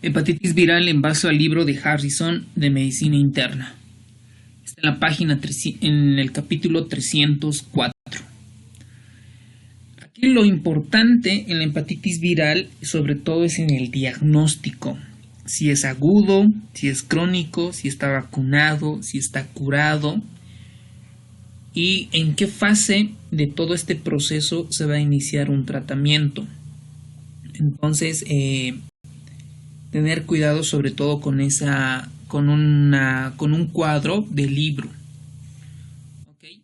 Hepatitis viral en base al libro de Harrison de Medicina Interna. Está en la página en el capítulo 304. Aquí lo importante en la hepatitis viral, sobre todo, es en el diagnóstico. Si es agudo, si es crónico, si está vacunado, si está curado y en qué fase de todo este proceso se va a iniciar un tratamiento. Entonces, tener cuidado sobre todo con un cuadro de libro. ¿Okay?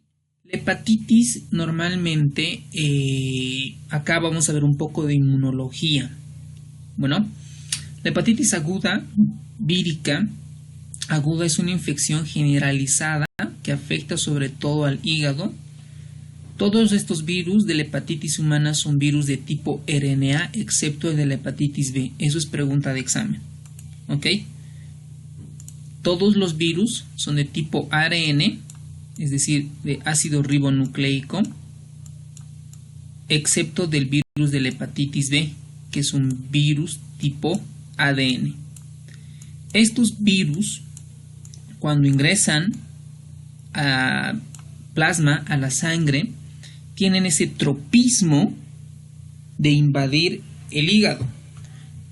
La hepatitis normalmente, acá vamos a ver un poco de inmunología. Bueno, la hepatitis aguda, vírica, aguda es una infección generalizada que afecta sobre todo al hígado. Todos estos virus de la hepatitis humana son virus de tipo RNA, excepto el de la hepatitis B. Eso es pregunta de examen. ¿Ok? Todos los virus son de tipo ARN, es decir, de ácido ribonucleico, excepto del virus de la hepatitis B, que es un virus tipo ADN. Estos virus, cuando ingresan a plasma, a la sangre, tienen ese tropismo de invadir el hígado.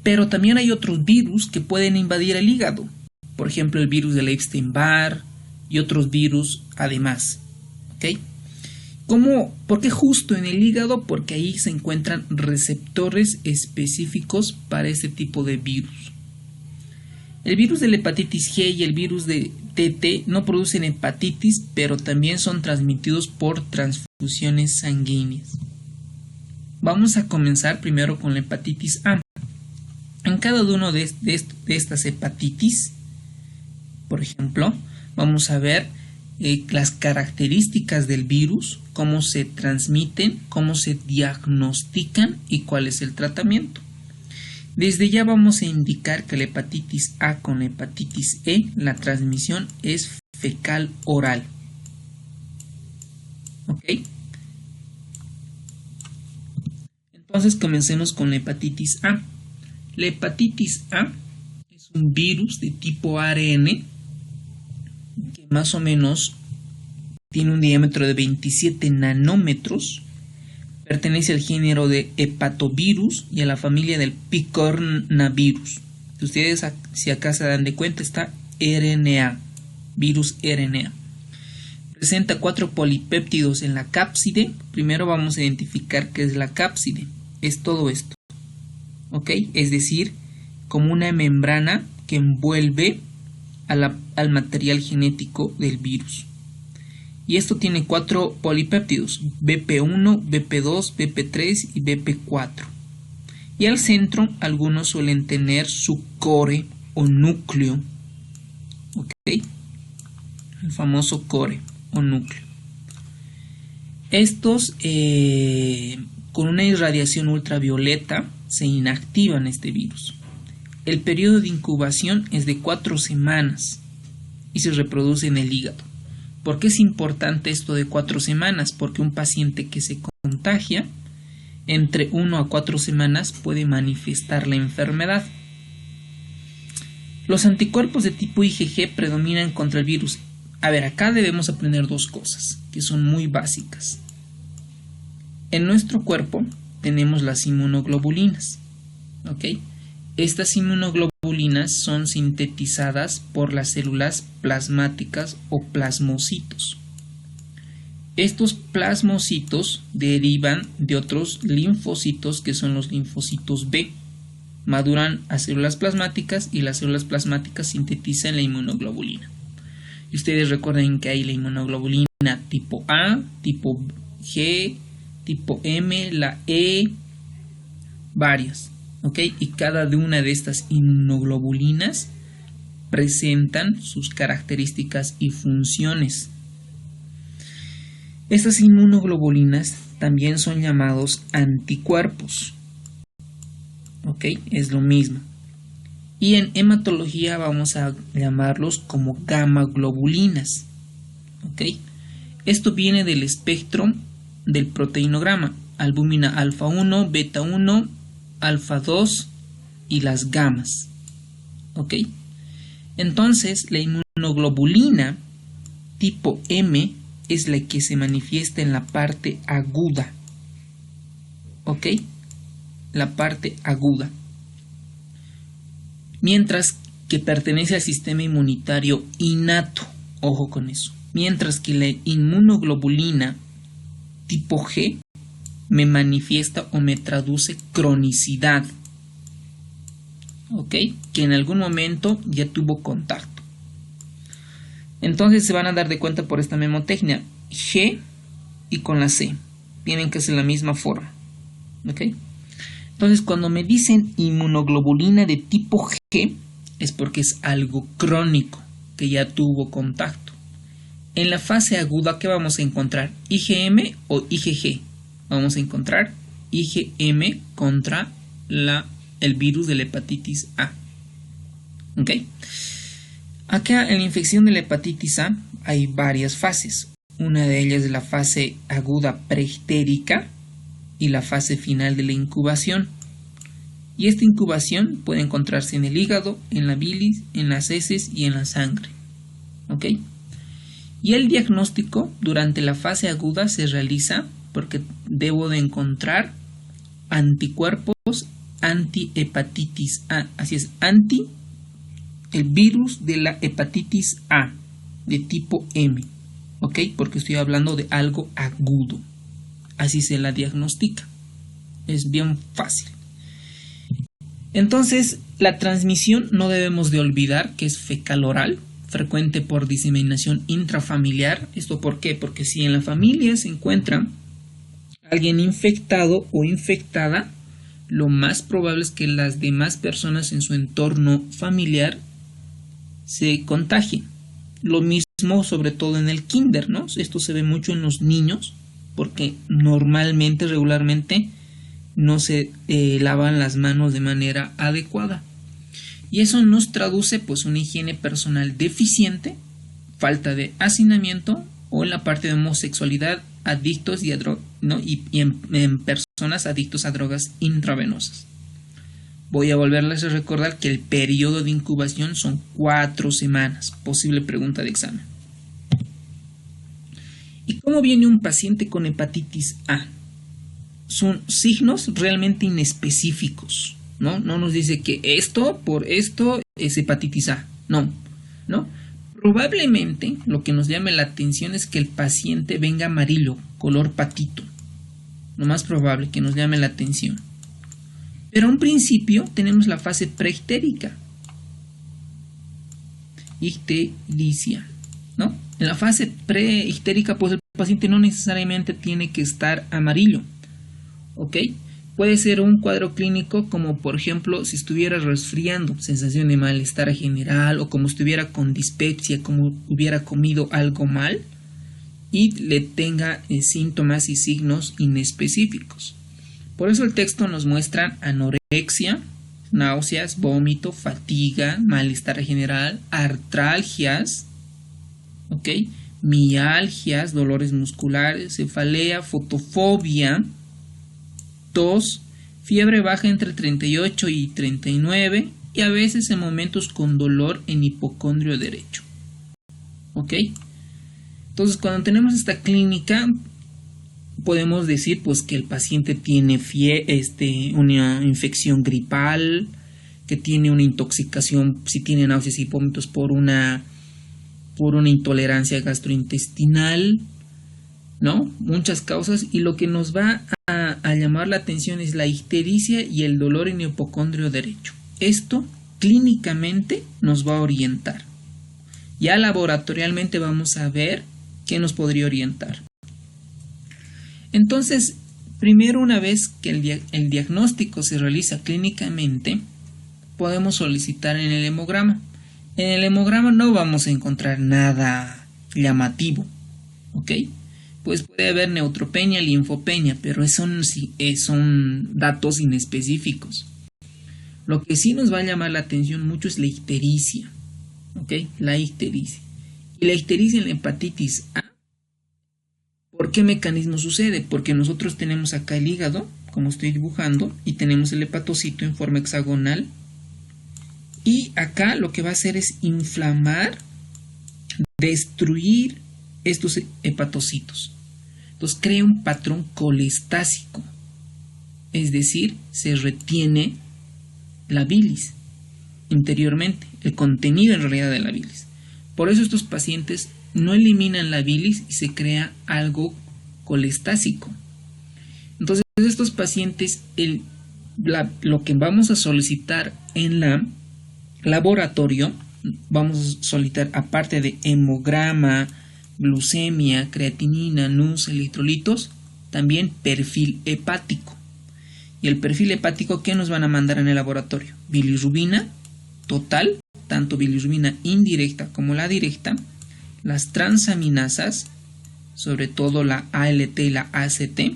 Pero también hay otros virus que pueden invadir el hígado. Por ejemplo, el virus del Epstein-Barr y otros virus además. ¿Ok? ¿Por qué justo en el hígado? Porque ahí se encuentran receptores específicos para este tipo de virus. El virus de la hepatitis G y el virus de TT no producen hepatitis, pero también son transmitidos por transfusiones sanguíneas. Vamos a comenzar primero con la hepatitis A. En cada uno de estas hepatitis, por ejemplo, vamos a ver las características del virus, cómo se transmiten, cómo se diagnostican y cuál es el tratamiento. Desde ya vamos a indicar que la hepatitis A con la hepatitis E, la transmisión es fecal oral. ¿Ok? Entonces comencemos con la hepatitis A. La hepatitis A es un virus de tipo ARN que más o menos tiene un diámetro de 27 nanómetros. Pertenece al género de hepatovirus y a la familia del picornavirus. Ustedes, si acá se dan de cuenta, está RNA, virus RNA. Presenta 4 polipéptidos en la cápside. Primero vamos a identificar qué es la cápside. Es todo esto. ¿Ok? Es decir, como una membrana que envuelve al material genético del virus. Y esto tiene 4 polipéptidos, BP1, BP2, BP3 y BP4. Y al centro algunos suelen tener su core o núcleo. ¿Ok? El famoso core o núcleo. Estos con una irradiación ultravioleta se inactivan este virus. El periodo de incubación es de 4 semanas y se reproduce en el hígado. ¿Por qué es importante esto de 4 semanas? Porque un paciente que se contagia entre 1 a 4 semanas puede manifestar la enfermedad. Los anticuerpos de tipo IgG predominan contra el virus. A ver, acá debemos aprender 2 cosas que son muy básicas. En nuestro cuerpo tenemos las inmunoglobulinas. ¿Ok? Estas inmunoglobulinas son sintetizadas por las células plasmáticas o plasmocitos. Estos plasmocitos derivan de otros linfocitos que son los linfocitos B. Maduran a células plasmáticas y las células plasmáticas sintetizan la inmunoglobulina. Y ustedes recuerden que hay la inmunoglobulina tipo A, tipo G, tipo M, la E, varias. ¿Ok? Y cada una de estas inmunoglobulinas presentan sus características y funciones. Estas inmunoglobulinas también son llamados anticuerpos. ¿Ok? Es lo mismo. Y en hematología vamos a llamarlos como gamma globulinas. ¿Ok? Esto viene del espectro del proteinograma. Albúmina alfa 1, beta 1, alfa 2 y las gamas. ¿Ok? Entonces, la inmunoglobulina tipo M es la que se manifiesta en la parte aguda. ¿Ok? La parte aguda. Mientras que pertenece al sistema inmunitario innato. Ojo con eso. Mientras que la inmunoglobulina tipo G me manifiesta o me traduce cronicidad. ¿Ok? Que en algún momento ya tuvo contacto. Entonces se van a dar de cuenta por esta memotecnia. G y con la C. Tienen que ser la misma forma. ¿Ok? Entonces cuando me dicen inmunoglobulina de tipo G es porque es algo crónico que ya tuvo contacto. En la fase aguda, ¿qué vamos a encontrar? ¿IgM o IgG? Vamos a encontrar IgM contra el virus de la hepatitis A. ¿Ok? Acá en la infección de la hepatitis A hay varias fases. Una de ellas es la fase aguda preictérica y la fase final de la incubación. Y esta incubación puede encontrarse en el hígado, en la bilis, en las heces y en la sangre. ¿Ok? Y el diagnóstico durante la fase aguda se realiza porque debo de encontrar anticuerpos antihepatitis A. Así es, el virus de la hepatitis A de tipo M. ¿Ok? Porque estoy hablando de algo agudo. Así se la diagnostica. Es bien fácil. Entonces, la transmisión no debemos de olvidar que es fecal-oral, frecuente por diseminación intrafamiliar. ¿Esto por qué? Porque si en la familia se encuentra alguien infectado o infectada, lo más probable es que las demás personas en su entorno familiar se contagien. Lo mismo sobre todo en el kinder, ¿no? Esto se ve mucho en los niños porque normalmente, regularmente, no se lavan las manos de manera adecuada. Y eso nos traduce pues una higiene personal deficiente, falta de hacinamiento o en la parte de homosexualidad, adictos y en personas adictos a drogas intravenosas. Voy a volverles a recordar que el periodo de incubación son 4 semanas. Posible pregunta de examen. ¿Y cómo viene un paciente con hepatitis A? Son signos realmente inespecíficos, ¿no? No nos dice que esto por esto es hepatitis A. No. Probablemente lo que nos llame la atención es que el paciente venga amarillo, color patito. Lo más probable que nos llame la atención. Pero a un principio tenemos la fase preictérica. Ictericia, ¿no? En la fase preictérica, pues el paciente no necesariamente tiene que estar amarillo. ¿Ok? Puede ser un cuadro clínico como por ejemplo si estuviera resfriando, sensación de malestar general o como estuviera con dispepsia, como hubiera comido algo mal y le tenga síntomas y signos inespecíficos. Por eso el texto nos muestra anorexia, náuseas, vómito, fatiga, malestar general, artralgias, ¿ok? Mialgias, dolores musculares, cefalea, fotofobia, tos, fiebre baja entre 38 y 39 y a veces en momentos con dolor en hipocondrio derecho. ¿Ok? Entonces cuando tenemos esta clínica podemos decir pues que el paciente tiene una infección gripal, que tiene una intoxicación, si tiene náuseas y vómitos por una intolerancia gastrointestinal, ¿no? Muchas causas, y lo que nos va a llamar la atención es la ictericia y el dolor en hipocondrio derecho. Esto clínicamente nos va a orientar. Ya laboratorialmente vamos a ver qué nos podría orientar. Entonces, primero, una vez que el diagnóstico se realiza clínicamente, podemos solicitar en el hemograma. En el hemograma no vamos a encontrar nada llamativo, ¿ok? Pues puede haber neutropenia, linfopenia, pero son datos inespecíficos. Lo que sí nos va a llamar la atención mucho es la ictericia, ¿ok? La ictericia. Y la ictericia en la hepatitis A, ¿por qué mecanismo sucede? Porque nosotros tenemos acá el hígado, como estoy dibujando, y tenemos el hepatocito en forma hexagonal, Y acá lo que va a hacer es inflamar, destruir estos hepatocitos. Entonces crea un patrón colestásico, es decir, se retiene la bilis interiormente, el contenido en realidad de la bilis. Por eso estos pacientes no eliminan la bilis y se crea algo colestásico. Entonces estos pacientes, lo que vamos a solicitar en la laboratorio, vamos a solicitar, aparte de hemograma, glucemia, creatinina, NUS, electrolitos, también perfil hepático. Y el perfil hepático, ¿qué nos van a mandar en el laboratorio? Bilirrubina total, tanto bilirrubina indirecta como la directa, las transaminasas, sobre todo la ALT y la ACT,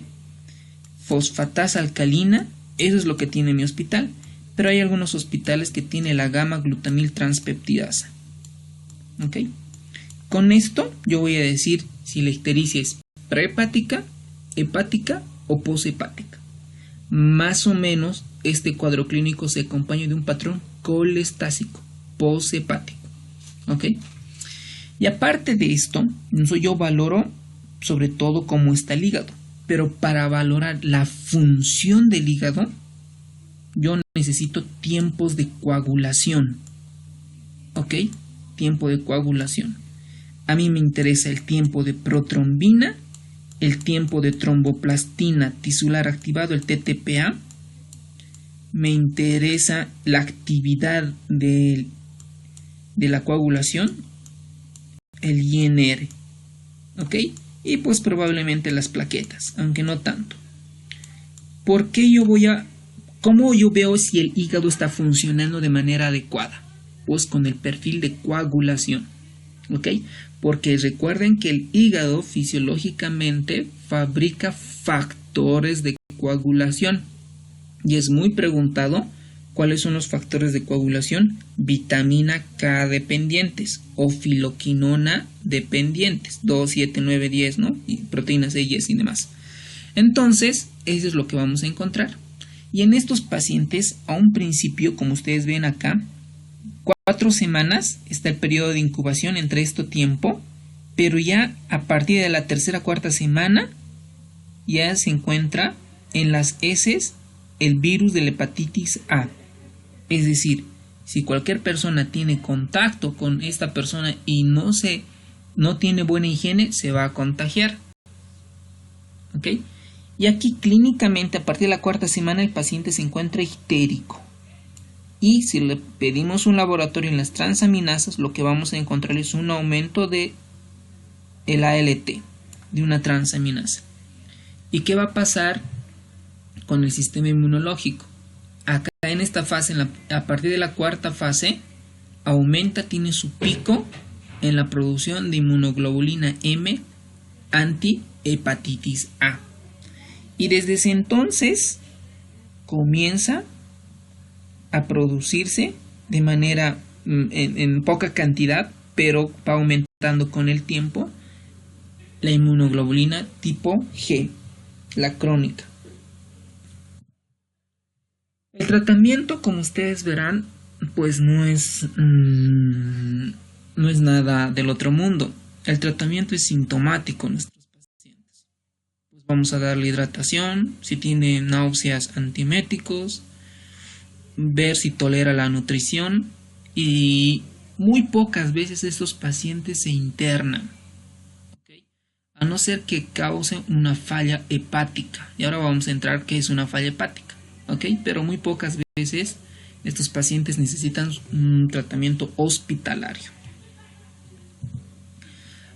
fosfatasa alcalina, eso es lo que tiene mi hospital, pero hay algunos hospitales que tienen la gamma-glutamil transpeptidasa. ¿Ok? Con esto yo voy a decir si la ictericia es prehepática, hepática o poshepática. Más o menos este cuadro clínico se acompaña de un patrón colestásico, poshepático. ¿Ok? Y aparte de esto, yo valoro sobre todo cómo está el hígado. Pero para valorar la función del hígado, yo necesito tiempos de coagulación. ¿Ok? Tiempo de coagulación. A mí me interesa el tiempo de protrombina, el tiempo de tromboplastina tisular activado, el TTPA. Me interesa la actividad de la coagulación, el INR. ¿Ok? Y pues probablemente las plaquetas, aunque no tanto. ¿Por qué cómo yo veo si el hígado está funcionando de manera adecuada? Pues con el perfil de coagulación. ¿Ok? Porque recuerden que el hígado fisiológicamente fabrica factores de coagulación. Y es muy preguntado cuáles son los factores de coagulación. Vitamina K dependientes o filoquinona dependientes. 2, 7, 9, 10, ¿no? Y proteínas E, Y y demás. Entonces, eso es lo que vamos a encontrar. Y en estos pacientes, a un principio, como ustedes ven acá, 4 semanas está el periodo de incubación entre este tiempo, pero ya a partir de la tercera, cuarta semana, ya se encuentra en las heces el virus de la hepatitis A. Es decir, si cualquier persona tiene contacto con esta persona y no tiene buena higiene, se va a contagiar. ¿Ok? Y aquí clínicamente a partir de la cuarta semana el paciente se encuentra ictérico. Y si le pedimos un laboratorio en las transaminasas, lo que vamos a encontrar es un aumento de el ALT, de una transaminasa. ¿Y qué va a pasar con el sistema inmunológico? Acá en esta fase, a partir de la cuarta fase, tiene su pico en la producción de inmunoglobulina M anti-hepatitis A. Y desde ese entonces comienza a producirse de manera en poca cantidad, pero va aumentando con el tiempo, la inmunoglobulina tipo G, la crónica. El tratamiento, como ustedes verán, pues no es nada del otro mundo. El tratamiento es sintomático en nuestros pacientes. Pues vamos a darle hidratación, si tiene náuseas, antieméticos, ver si tolera la nutrición, y muy pocas veces estos pacientes se internan, ¿okay? A no ser que cause una falla hepática. Y ahora vamos a entrar qué es una falla hepática. ¿Ok? Pero muy pocas veces estos pacientes necesitan un tratamiento hospitalario.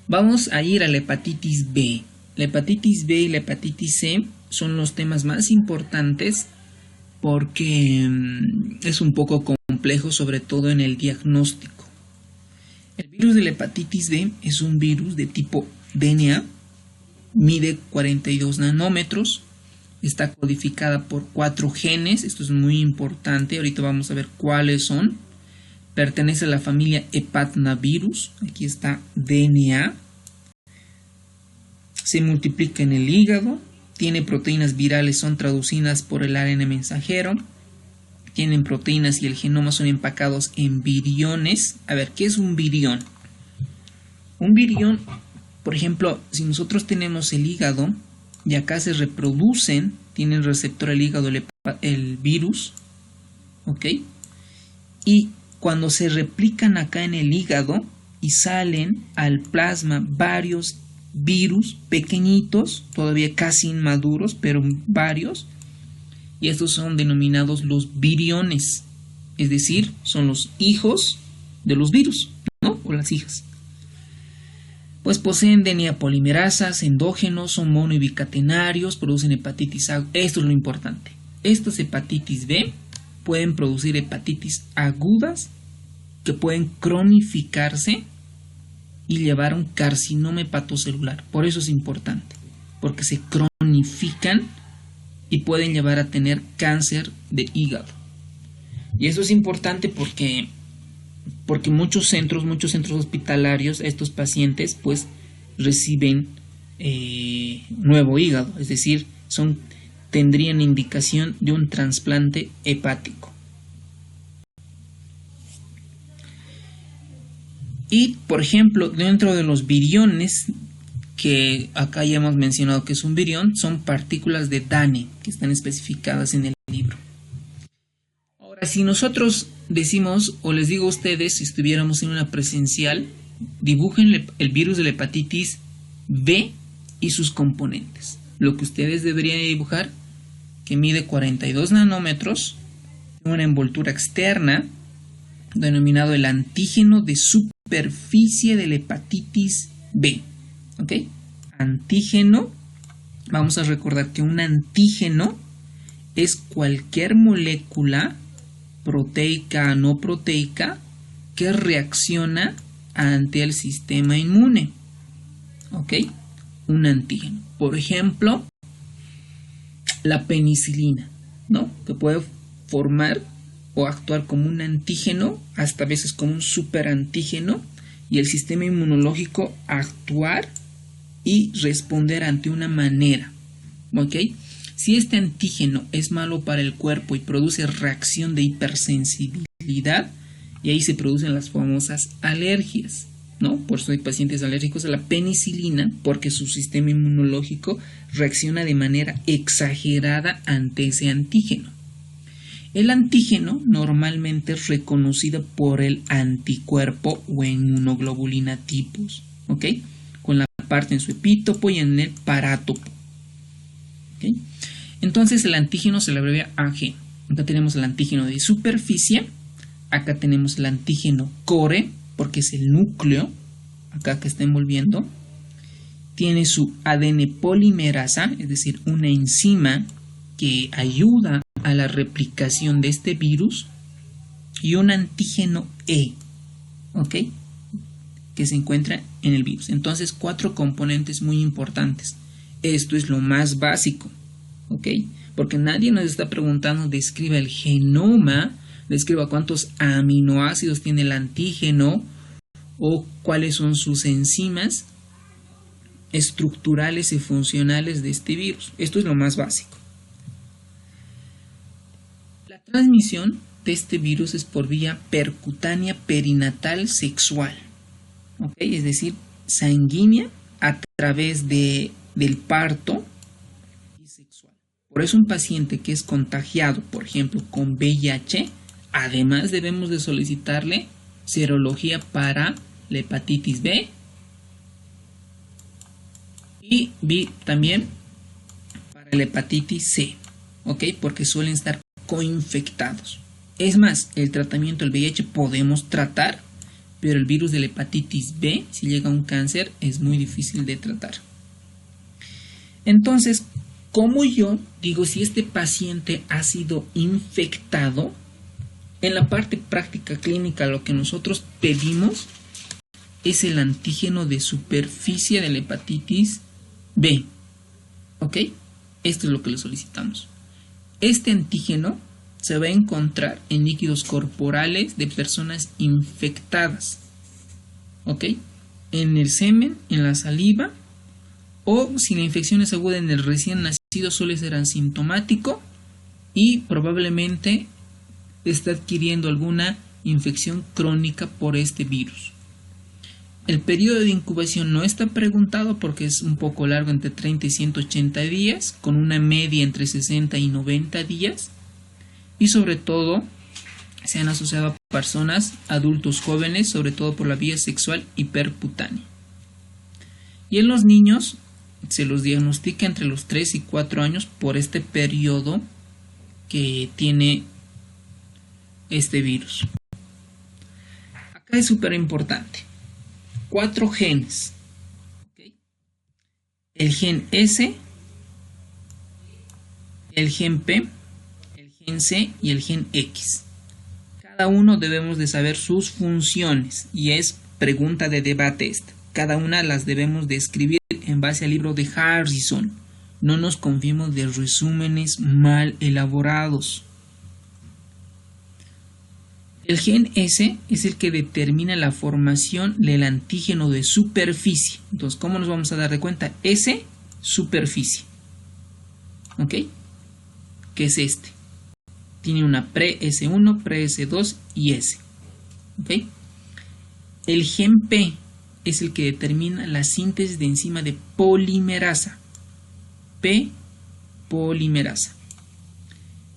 Vamos a ir a la hepatitis B. La hepatitis B y la hepatitis C son los temas más importantes porque es un poco complejo, sobre todo en el diagnóstico. El virus de la hepatitis B es un virus de tipo DNA, mide 42 nanómetros, está codificada por 4 genes, esto es muy importante, ahorita vamos a ver cuáles son. Pertenece a la familia hepatnavirus, aquí está DNA. Se multiplica en el hígado, tiene proteínas virales, son traducidas por el ARN mensajero, tienen proteínas y el genoma son empacados en viriones. A ver, ¿qué es un virión? Un virión, por ejemplo, si nosotros tenemos el hígado y acá se reproducen, tiene el receptor el hígado, el virus, ¿ok? Y cuando se replican acá en el hígado y salen al plasma varios virus pequeñitos, todavía casi inmaduros, pero varios, y estos son denominados los viriones, es decir, son los hijos de los virus, ¿no? O las hijas. Pues poseen DNA polimerasas, endógenos, son mono y bicatenarios, producen hepatitis A. Esto es lo importante. Estas hepatitis B pueden producir hepatitis agudas que pueden cronificarse y llevar a un carcinoma hepatocelular. Por eso es importante, porque se cronifican y pueden llevar a tener cáncer de hígado. Y eso es importante porque muchos centros hospitalarios, estos pacientes pues reciben nuevo hígado, es decir, tendrían indicación de un trasplante hepático. Y por ejemplo, dentro de los viriones, que acá ya hemos mencionado que es un virión, son partículas de Dane que están especificadas en el libro. Ahora, si nosotros decimos, o les digo a ustedes, si estuviéramos en una presencial, dibujen el virus de la hepatitis B y sus componentes. Lo que ustedes deberían dibujar, que mide 42 nanómetros, una envoltura externa, denominado el antígeno de superficie de la hepatitis B. ¿Ok? Antígeno, vamos a recordar que un antígeno es cualquier molécula proteica o no proteica que reacciona ante el sistema inmune. ¿Ok? Un antígeno. Por ejemplo, la penicilina, ¿no? Que puede formar o actuar como un antígeno, hasta a veces como un superantígeno, y el sistema inmunológico actuar y responder ante una manera. ¿Ok? Si este antígeno es malo para el cuerpo y produce reacción de hipersensibilidad, y ahí se producen las famosas alergias, ¿no? Por eso hay pacientes alérgicos a la penicilina, porque su sistema inmunológico reacciona de manera exagerada ante ese antígeno. El antígeno normalmente es reconocido por el anticuerpo o inmunoglobulina tipos, ¿ok? Con la parte en su epítopo y en el parátopo. ¿Okay? Entonces el antígeno se le abrevia AG. Acá tenemos el antígeno de superficie, acá tenemos el antígeno core, porque es el núcleo, acá que está envolviendo. Tiene su ADN polimerasa, es decir, una enzima que ayuda a la replicación de este virus, y un antígeno E, ¿ok? Que se encuentra en el virus. Entonces, 4 componentes muy importantes. Esto es lo más básico, ¿ok? Porque nadie nos está preguntando, describa el genoma, describa cuántos aminoácidos tiene el antígeno o cuáles son sus enzimas estructurales y funcionales de este virus. Esto es lo más básico. La transmisión de este virus es por vía percutánea perinatal sexual, ¿ok? Es decir, sanguínea a través del parto y sexual. Por eso un paciente que es contagiado, por ejemplo, con VIH, además debemos de solicitarle serología para la hepatitis B y también para la hepatitis C, ¿ok? Porque suelen estar coinfectados. Es más, el tratamiento del VIH podemos tratar, pero el virus de la hepatitis B, si llega a un cáncer, es muy difícil de tratar. Entonces, ¿cómo yo digo si este paciente ha sido infectado? En la parte práctica clínica, lo que nosotros pedimos es el antígeno de superficie de la hepatitis B. ¿Ok? Esto es lo que le solicitamos. Este antígeno se va a encontrar en líquidos corporales de personas infectadas. ¿Ok? En el semen, en la saliva, o si la infección es aguda en el recién nacido, suele ser asintomático y probablemente está adquiriendo alguna infección crónica por este virus. El periodo de incubación no está preguntado porque es un poco largo, entre 30 y 180 días, con una media entre 60 y 90 días. Y sobre todo se han asociado a personas, adultos jóvenes, sobre todo por la vía sexual y percutánea. Y en los niños se los diagnostica entre los 3 y 4 años por este periodo que tiene este virus. Acá es súper importante. 4 genes. ¿Okay? El gen S, el gen P, el gen C y el gen X. Cada uno debemos de saber sus funciones y es pregunta de debate esta. Cada una las debemos de escribir en base al libro de Harrison. No nos confiemos de resúmenes mal elaborados. El gen S es el que determina la formación del antígeno de superficie. Entonces, ¿cómo nos vamos a dar de cuenta? S, superficie. ¿Ok? ¿Qué es este? Tiene una pre-S1, pre-S2 y S. ¿Ok? El gen P es el que determina la síntesis de enzima de polimerasa. P, polimerasa.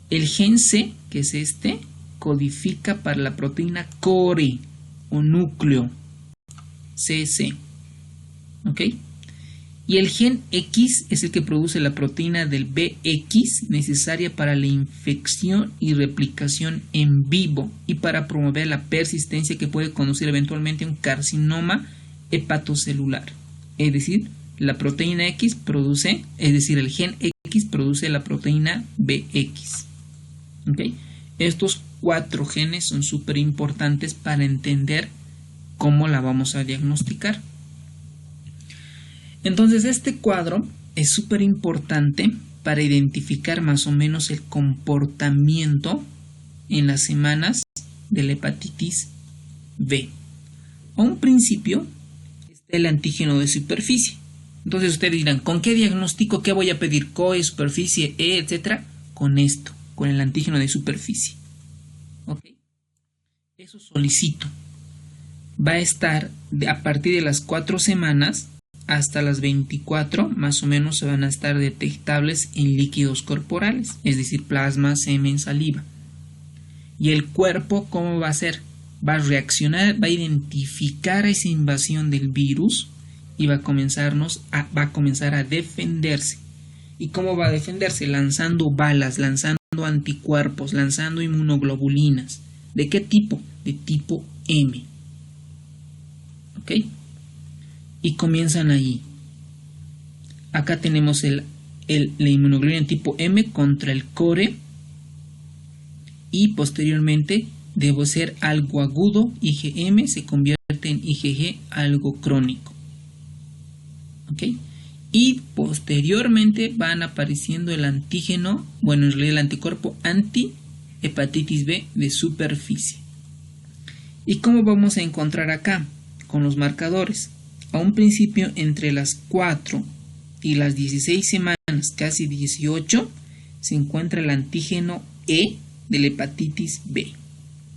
El gen C, que es este, codifica para la proteína core o núcleo, CC. ¿Ok? Y el gen X es el que produce la proteína del BX necesaria para la infección y replicación en vivo y para promover la persistencia que puede conducir eventualmente a un carcinoma hepatocelular. Es decir, la proteína X produce, es decir, el gen X produce la proteína BX. ¿Ok? Estos 4 genes son súper importantes para entender cómo la vamos a diagnosticar. Entonces, este cuadro es súper importante para identificar más o menos el comportamiento en las semanas de la hepatitis B. A un principio está el antígeno de superficie. Entonces ustedes dirán, ¿con qué diagnóstico? ¿Qué voy a pedir? COE, superficie, E, etcétera. Con esto, con el antígeno de superficie. ¿Ok? Eso solicito. Va a estar a partir de las 4 semanas hasta las 24, más o menos se van a estar detectables en líquidos corporales, es decir, plasma, semen, saliva. Y el cuerpo, ¿cómo va a ser? Va a reaccionar, va a identificar esa invasión del virus y va a comenzar a defenderse. ¿Y cómo va a defenderse? Lanzando balas, lanzando anticuerpos, lanzando inmunoglobulinas. ¿De qué tipo? De tipo M. ¿Ok? Y comienzan allí. Acá tenemos la inmunoglobulina tipo M contra el core y posteriormente debe ser algo agudo, IgM se convierte en IgG, algo crónico. ¿Ok? Y posteriormente van apareciendo el antígeno, bueno, en realidad el anticuerpo anti-hepatitis B de superficie. ¿Y cómo vamos a encontrar acá? Con los marcadores. A un principio, entre las 4 y las 16 semanas, casi 18, se encuentra el antígeno E de la hepatitis B.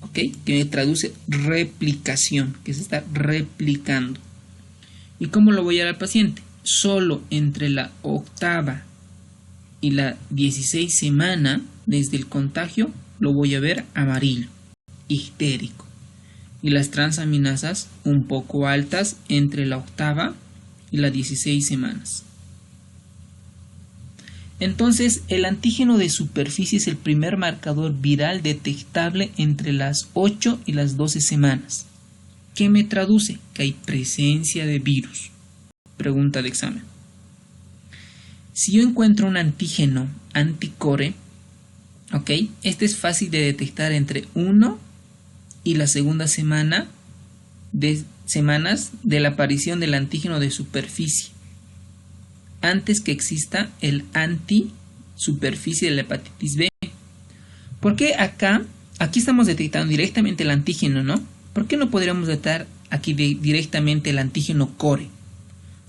¿Ok? Que traduce replicación, que se está replicando. ¿Y cómo lo voy a dar al paciente? Solo entre la 8ª y la 16 semana, desde el contagio, lo voy a ver amarillo, ictérico. Y las transaminasas un poco altas entre la 8ª y las 16 semanas. Entonces, el antígeno de superficie es el primer marcador viral detectable entre las 8 y las 12 semanas. ¿Qué me traduce? Que hay presencia de virus. Pregunta de examen. Si yo encuentro un antígeno anticore, ¿ok? Este es fácil de detectar entre 1 y la 2ª semana de semanas de la aparición del antígeno de superficie, antes que exista el antisuperficie de la hepatitis B. ¿Por qué aquí estamos detectando directamente el antígeno, ¿no? ¿Por qué no podríamos detectar aquí directamente el antígeno core?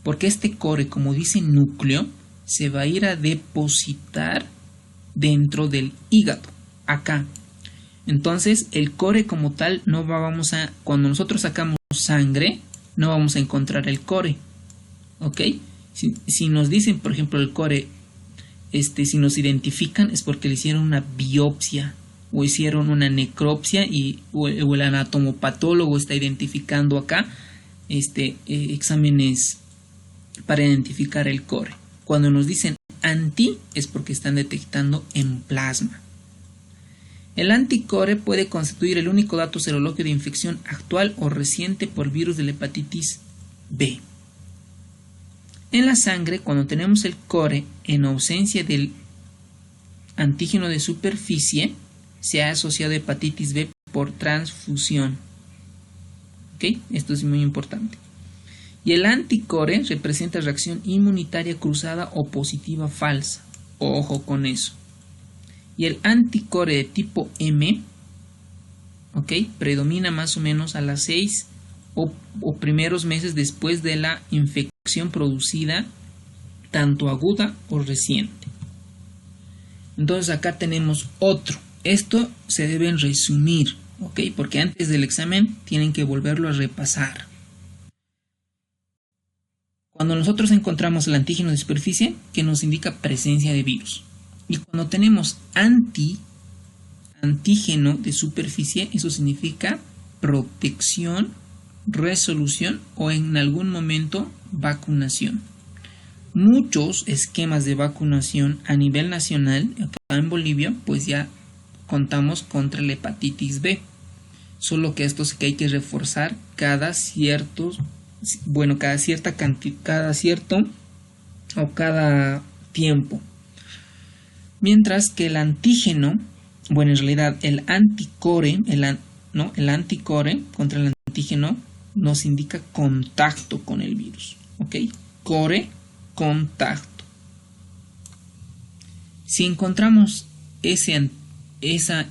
Porque este core, como dice núcleo, se va a ir a depositar dentro del hígado, acá. Entonces el core como tal cuando nosotros sacamos sangre, no vamos a encontrar el core. ¿Ok? Si nos dicen, por ejemplo, el core, si nos identifican es porque le hicieron una biopsia o hicieron una necropsia o el anatomopatólogo está identificando acá exámenes para identificar el core. Cuando nos dicen anti es porque están detectando en plasma. El anticore puede constituir el único dato serológico de infección actual o reciente por virus de la hepatitis B. En la sangre, cuando tenemos el core en ausencia del antígeno de superficie, se ha asociado a hepatitis B por transfusión. ¿Ok? Esto es muy importante. Y el anticore representa reacción inmunitaria cruzada o positiva falsa. Ojo con eso. Y el anticore de tipo M, ¿ok?, predomina más o menos a las 6 o primeros meses después de la infección producida, tanto aguda o reciente. Entonces acá tenemos otro. Esto se deben resumir, ¿ok?, porque antes del examen tienen que volverlo a repasar. Cuando nosotros encontramos el antígeno de superficie, que nos indica presencia de virus. Y cuando tenemos antígeno de superficie, eso significa protección, resolución o en algún momento vacunación. Muchos esquemas de vacunación a nivel nacional, acá en Bolivia, pues ya contamos contra la hepatitis B. Solo que esto es que hay que reforzar cada cierto o cada tiempo. Mientras que el antígeno, bueno, en realidad el anticore contra el antígeno nos indica contacto con el virus. ¿Ok? Core, contacto. Si encontramos esa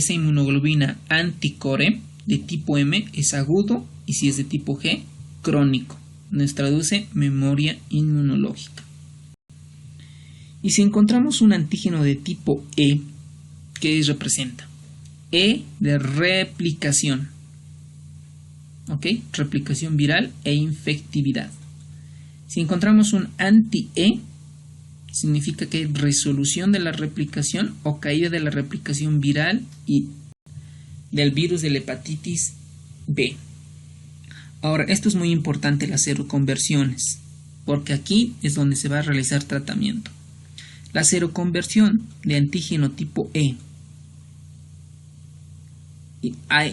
inmunoglobulina anticore de tipo M, es agudo, y si es de tipo G, crónico. Nos traduce memoria inmunológica. Y si encontramos un antígeno de tipo E, ¿qué representa? E de replicación. ¿Ok? Replicación viral e infectividad. Si encontramos un anti-E, significa que hay resolución de la replicación o caída de la replicación viral y del virus de la hepatitis B. Ahora, esto es muy importante, las seroconversiones, porque aquí es donde se va a realizar tratamiento. La seroconversión de antígeno tipo E,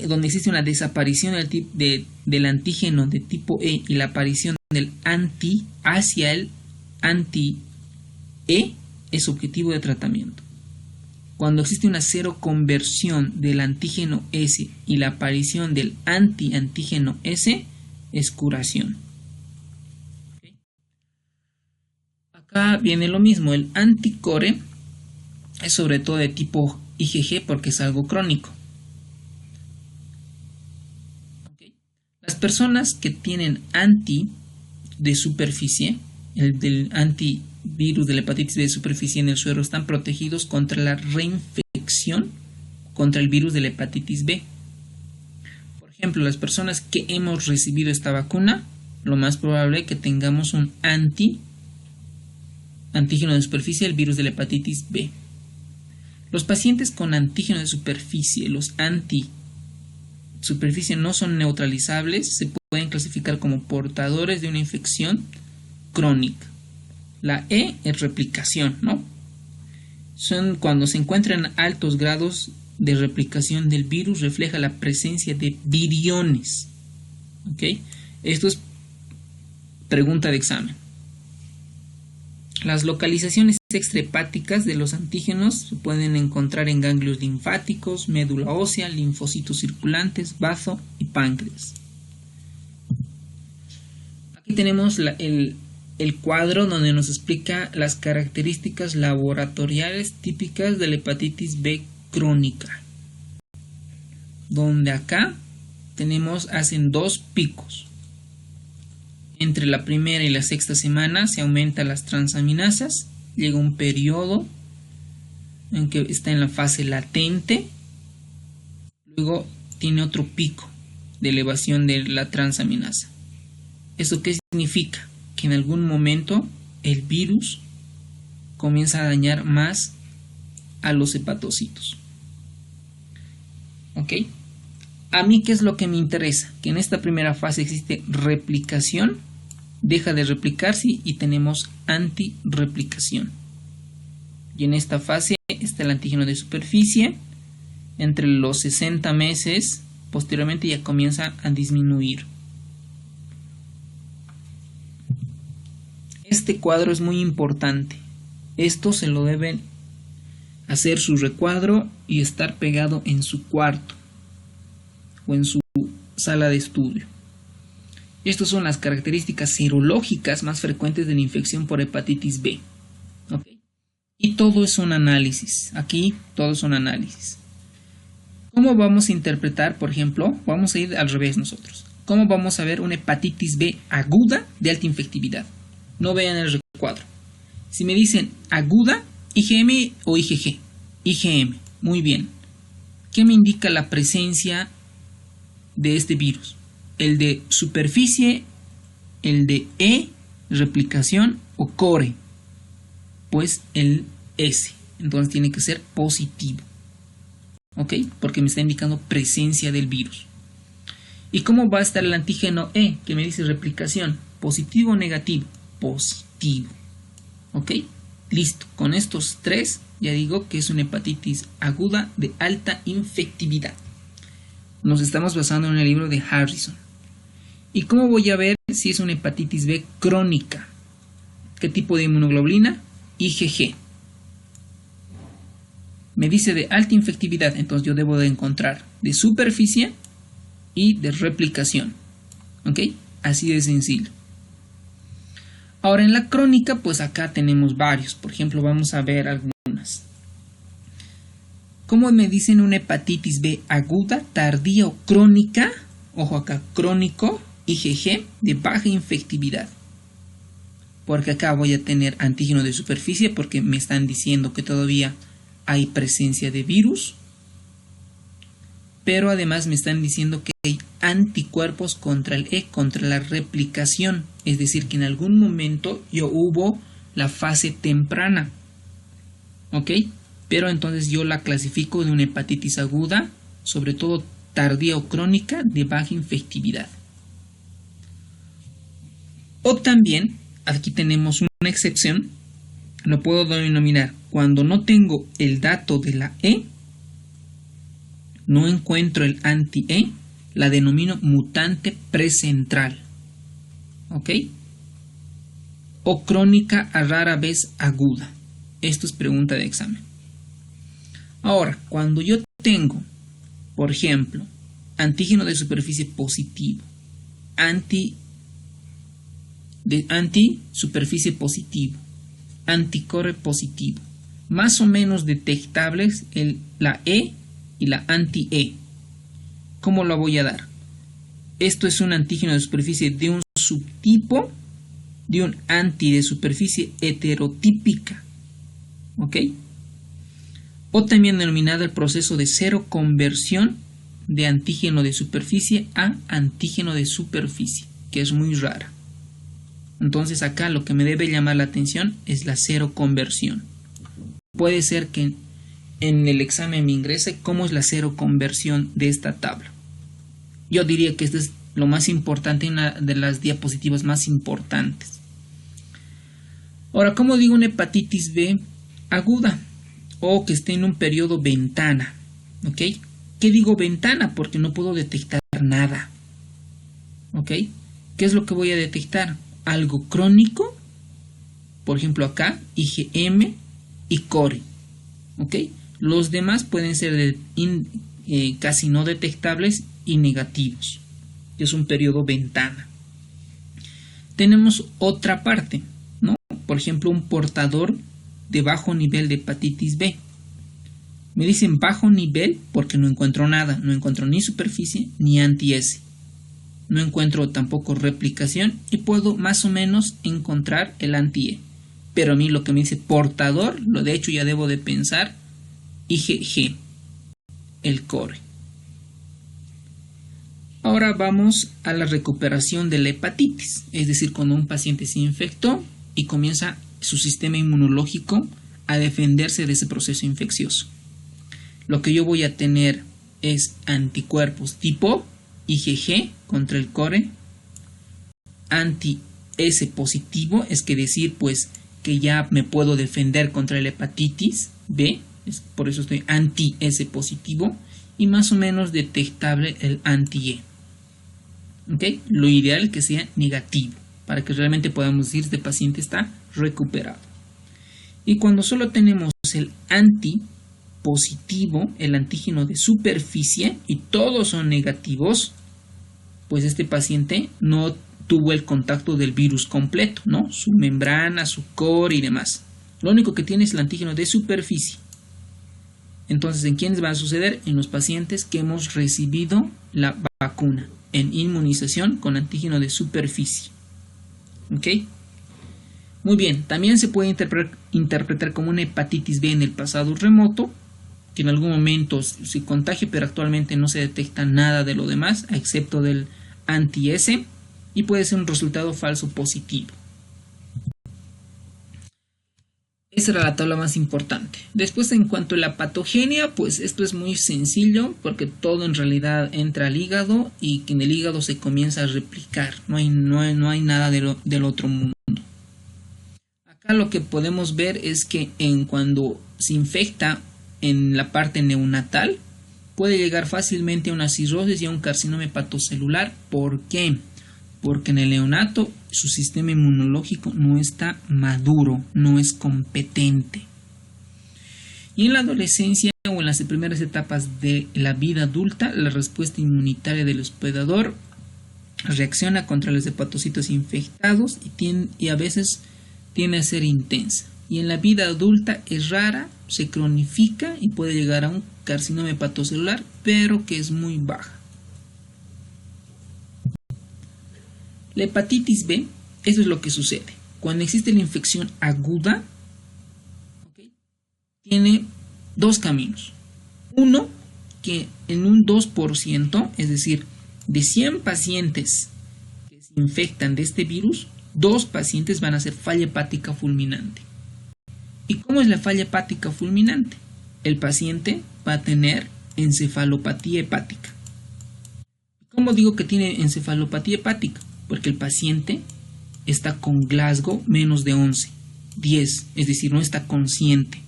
donde existe una desaparición del antígeno de tipo E y la aparición del anti hacia el anti-E, es objetivo de tratamiento. Cuando existe una seroconversión del antígeno S y la aparición del anti-antígeno S, es curación. Acá viene lo mismo, el anticore es sobre todo de tipo IgG porque es algo crónico. Las personas que tienen anti de superficie, el del antivirus de la hepatitis B de superficie en el suero, están protegidos contra la reinfección contra el virus de la hepatitis B. Por ejemplo, las personas que hemos recibido esta vacuna, lo más probable es que tengamos un antígeno de superficie del virus de la hepatitis B. Los pacientes con antígeno de superficie, los anti-superficie no son neutralizables, se pueden clasificar como portadores de una infección crónica. La E es replicación, ¿no? Son cuando se encuentran altos grados de replicación del virus, refleja la presencia de viriones. ¿Ok? Esto es pregunta de examen. Las localizaciones extrahepáticas de los antígenos se pueden encontrar en ganglios linfáticos, médula ósea, linfocitos circulantes, bazo y páncreas. Aquí tenemos el cuadro donde nos explica las características laboratoriales típicas de la hepatitis B crónica, donde acá hacen dos picos. Entre la primera y la sexta semana se aumentan las transaminasas, llega un periodo en que está en la fase latente luego tiene otro pico de elevación de la transaminasa. ¿Eso qué significa? Que en algún momento el virus comienza a dañar más a los hepatocitos. ¿Ok? A mí, ¿qué es lo que me interesa? Que en esta primera fase existe replicación, deja de replicarse y tenemos antirreplicación. Y en esta fase está el antígeno de superficie. Entre los 60 meses, posteriormente ya comienza a disminuir. Este cuadro es muy importante. Esto se lo deben hacer su recuadro y estar pegado en su cuarto o en su sala de estudio. Estas son las características serológicas más frecuentes de la infección por hepatitis B. ¿Okay? Y todo es un análisis. Aquí todo es un análisis. ¿Cómo vamos a interpretar, por ejemplo? Vamos a ir al revés nosotros. ¿Cómo vamos a ver una hepatitis B aguda de alta infectividad? No vean el recuadro. Si me dicen aguda, IgM o IgG. IgM, muy bien. ¿Qué me indica la presencia de este virus? El de superficie, el de E, replicación o core. Pues el S. Entonces tiene que ser positivo. ¿Ok? Porque me está indicando presencia del virus. ¿Y cómo va a estar el antígeno E? Que me dice replicación. ¿Positivo o negativo? Positivo. ¿Ok? Listo. Con estos tres ya digo que es una hepatitis aguda de alta infectividad. Nos estamos basando en el libro de Harrison. ¿Y cómo voy a ver si es una hepatitis B crónica? ¿Qué tipo de inmunoglobulina? IgG. Me dice de alta infectividad, entonces yo debo de encontrar de superficie y de replicación. ¿Ok? Así de sencillo. Ahora en la crónica, pues acá tenemos varios. Por ejemplo, vamos a ver algunas. ¿Cómo me dicen una hepatitis B aguda, tardía o crónica? Ojo acá, crónico, IgG de baja infectividad. Porque acá voy a tener antígeno de superficie porque me están diciendo que todavía hay presencia de virus. Pero además me están diciendo que hay anticuerpos contra el E, contra la replicación. Es decir, que en algún momento ya hubo la fase temprana. ¿Ok? Pero entonces yo la clasifico de una hepatitis aguda, sobre todo tardía o crónica, de baja infectividad. O también, aquí tenemos una excepción, lo puedo denominar cuando no tengo el dato de la E, no encuentro el anti-E, la denomino mutante precentral. ¿Ok? O crónica a rara vez aguda. Esto es pregunta de examen. Ahora, cuando yo tengo, por ejemplo, antígeno de superficie positivo, anti-superficie positivo, anticore positivo, más o menos detectables la E y la anti-E. ¿Cómo lo voy a dar? Esto es un antígeno de superficie de un subtipo de un anti de superficie heterotípica. ¿Ok? O también denominado el proceso de seroconversión de antígeno de superficie a antígeno de superficie, que es muy rara. Entonces acá lo que me debe llamar la atención es la seroconversión. Puede ser que en el examen me ingrese cómo es la seroconversión de esta tabla. Yo diría que esto es lo más importante, una de las diapositivas más importantes. Ahora, ¿cómo digo una hepatitis B aguda? O que esté en un periodo ventana. ¿Ok? ¿Qué digo ventana? Porque no puedo detectar nada. ¿Ok? ¿Qué es lo que voy a detectar? Algo crónico. Por ejemplo acá, IgM y core. ¿Ok? Los demás pueden ser casi no detectables y negativos. Es un periodo ventana. Tenemos otra parte, ¿no? Por ejemplo, un portador de bajo nivel de hepatitis B. Me dicen bajo nivel porque no encuentro nada. No encuentro ni superficie ni anti-S. No encuentro tampoco replicación y puedo más o menos encontrar el anti-E. Pero a mí lo que me dice portador, de hecho ya debo de pensar IgG, el core. Ahora vamos a la recuperación de la hepatitis, es decir, cuando un paciente se infectó y comienza su sistema inmunológico a defenderse de ese proceso infeccioso. Lo que yo voy a tener es anticuerpos tipo IgG contra el core, anti-S positivo, es que decir pues que ya me puedo defender contra la hepatitis B, por eso estoy anti-S positivo, y más o menos detectable el anti-E. ¿Okay? Lo ideal es que sea negativo, para que realmente podamos decir este paciente está recuperado. Y cuando solo tenemos el anti positivo, el antígeno de superficie, y todos son negativos, pues este paciente no tuvo el contacto del virus completo, ¿no? Su membrana, su core y demás. Lo único que tiene es el antígeno de superficie. Entonces, ¿en quiénes va a suceder? En los pacientes que hemos recibido la vacuna, en inmunización con antígeno de superficie. ¿Ok? Muy bien, también se puede interpretar como una hepatitis B en el pasado remoto, que en algún momento se contagia, pero actualmente no se detecta nada de lo demás, excepto del anti-S, y puede ser un resultado falso positivo. Esa era la tabla más importante. Después, en cuanto a la patogenia, pues esto es muy sencillo porque todo en realidad entra al hígado y que en el hígado se comienza a replicar. No hay nada del otro mundo. Acá lo que podemos ver es que cuando se infecta en la parte neonatal, puede llegar fácilmente a una cirrosis y a un carcinoma hepatocelular. ¿Por qué? Porque en el neonato su sistema inmunológico no está maduro, no es competente. Y en la adolescencia o en las primeras etapas de la vida adulta, la respuesta inmunitaria del hospedador reacciona contra los hepatocitos infectados y a veces tiende a ser intensa. Y en la vida adulta es rara, se cronifica y puede llegar a un carcinoma hepatocelular, pero que es muy baja. La hepatitis B, eso es lo que sucede. Cuando existe la infección aguda, tiene dos caminos. Uno, que en un 2%, es decir, de 100 pacientes que se infectan de este virus, 2 pacientes van a ser falla hepática fulminante. ¿Y cómo es la falla hepática fulminante? El paciente va a tener encefalopatía hepática. ¿Cómo digo que tiene encefalopatía hepática? Porque el paciente está con Glasgow menos de 11, 10, es decir, no está consciente.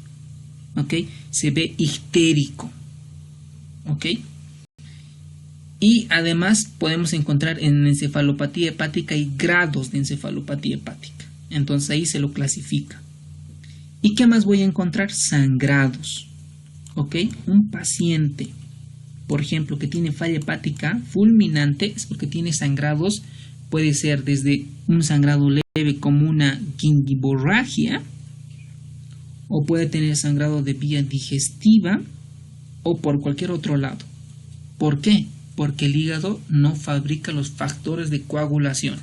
¿Ok? Se ve ictérico. ¿Ok? Y además podemos encontrar en encefalopatía hepática y grados de encefalopatía hepática. Entonces ahí se lo clasifica. ¿Y qué más voy a encontrar? Sangrados. ¿Ok? Un paciente, por ejemplo, que tiene falla hepática fulminante es porque tiene sangrados. Puede ser desde un sangrado leve como una gingivorragia, o puede tener sangrado de vía digestiva o por cualquier otro lado. ¿Por qué? Porque el hígado no fabrica los factores de coagulación.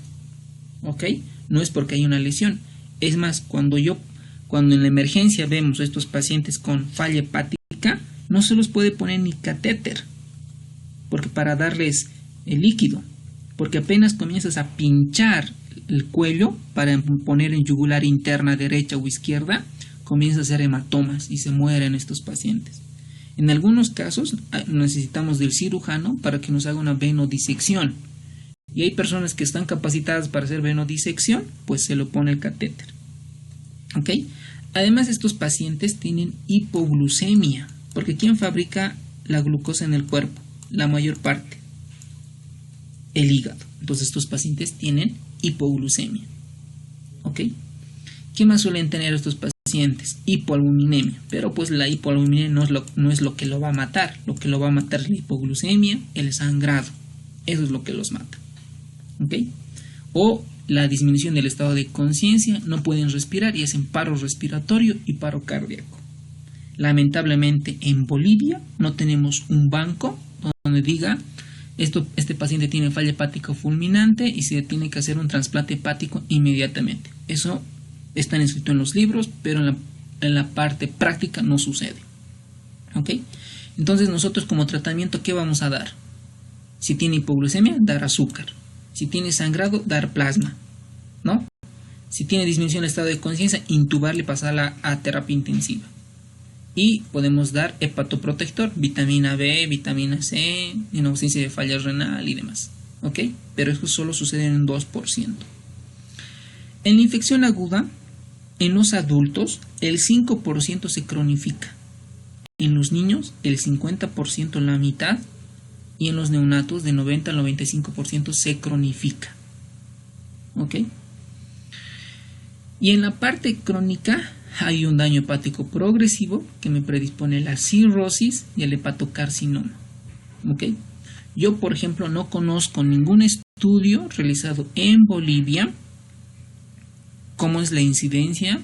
¿Ok? No es porque hay una lesión. Es más, cuando en la emergencia vemos a estos pacientes con falla hepática, no se los puede poner ni catéter, porque para darles el líquido, porque apenas comienzas a pinchar el cuello para poner en yugular interna derecha o izquierda, comienza a hacer hematomas y se mueren estos pacientes. En algunos casos necesitamos del cirujano para que nos haga una venodisección. Y hay personas que están capacitadas para hacer venodisección, pues se lo pone el catéter. ¿Ok? Además, estos pacientes tienen hipoglucemia, porque ¿quién fabrica la glucosa en el cuerpo? La mayor parte. El hígado. Entonces estos pacientes tienen hipoglucemia. ¿Ok? ¿Qué más suelen tener estos pacientes? Hipoalbuminemia. Pero pues la hipoalbuminemia no es lo que lo va a matar. Lo que lo va a matar es la hipoglucemia, el sangrado. Eso es lo que los mata. ¿Ok? O la disminución del estado de conciencia, no pueden respirar y hacen paro respiratorio y paro cardíaco. Lamentablemente en Bolivia no tenemos un banco donde diga este paciente tiene falla hepática fulminante y se tiene que hacer un trasplante hepático inmediatamente. Eso está escrito en los libros, pero en la parte práctica no sucede. ¿Ok? Entonces nosotros como tratamiento, ¿qué vamos a dar? Si tiene hipoglucemia, dar azúcar. Si tiene sangrado, dar plasma, ¿no? Si tiene disminución del estado de conciencia, intubarle y pasarla a terapia intensiva. Y podemos dar hepatoprotector, vitamina B, vitamina C, en ausencia de falla renal y demás, ¿ok? Pero eso solo sucede en un 2%. En la infección aguda, en los adultos, el 5% se cronifica. En los niños, el 50%, la mitad. Y en los neonatos, de 90 al 95% se cronifica. ¿Ok? Y en la parte crónica hay un daño hepático progresivo que me predispone a la cirrosis y al hepatocarcinoma. ¿Ok? Yo, por ejemplo, no conozco ningún estudio realizado en Bolivia cómo es la incidencia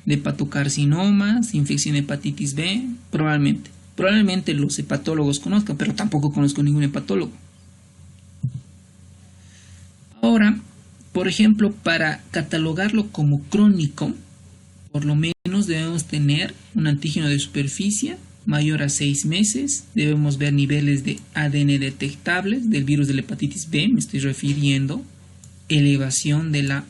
de hepatocarcinomas, infección de hepatitis B, probablemente los hepatólogos conozcan, pero tampoco conozco ningún hepatólogo. Ahora, por ejemplo, para catalogarlo como crónico, por lo menos debemos tener un antígeno de superficie mayor a 6 meses, debemos ver niveles de ADN detectables del virus de la hepatitis B, me estoy refiriendo, elevación de la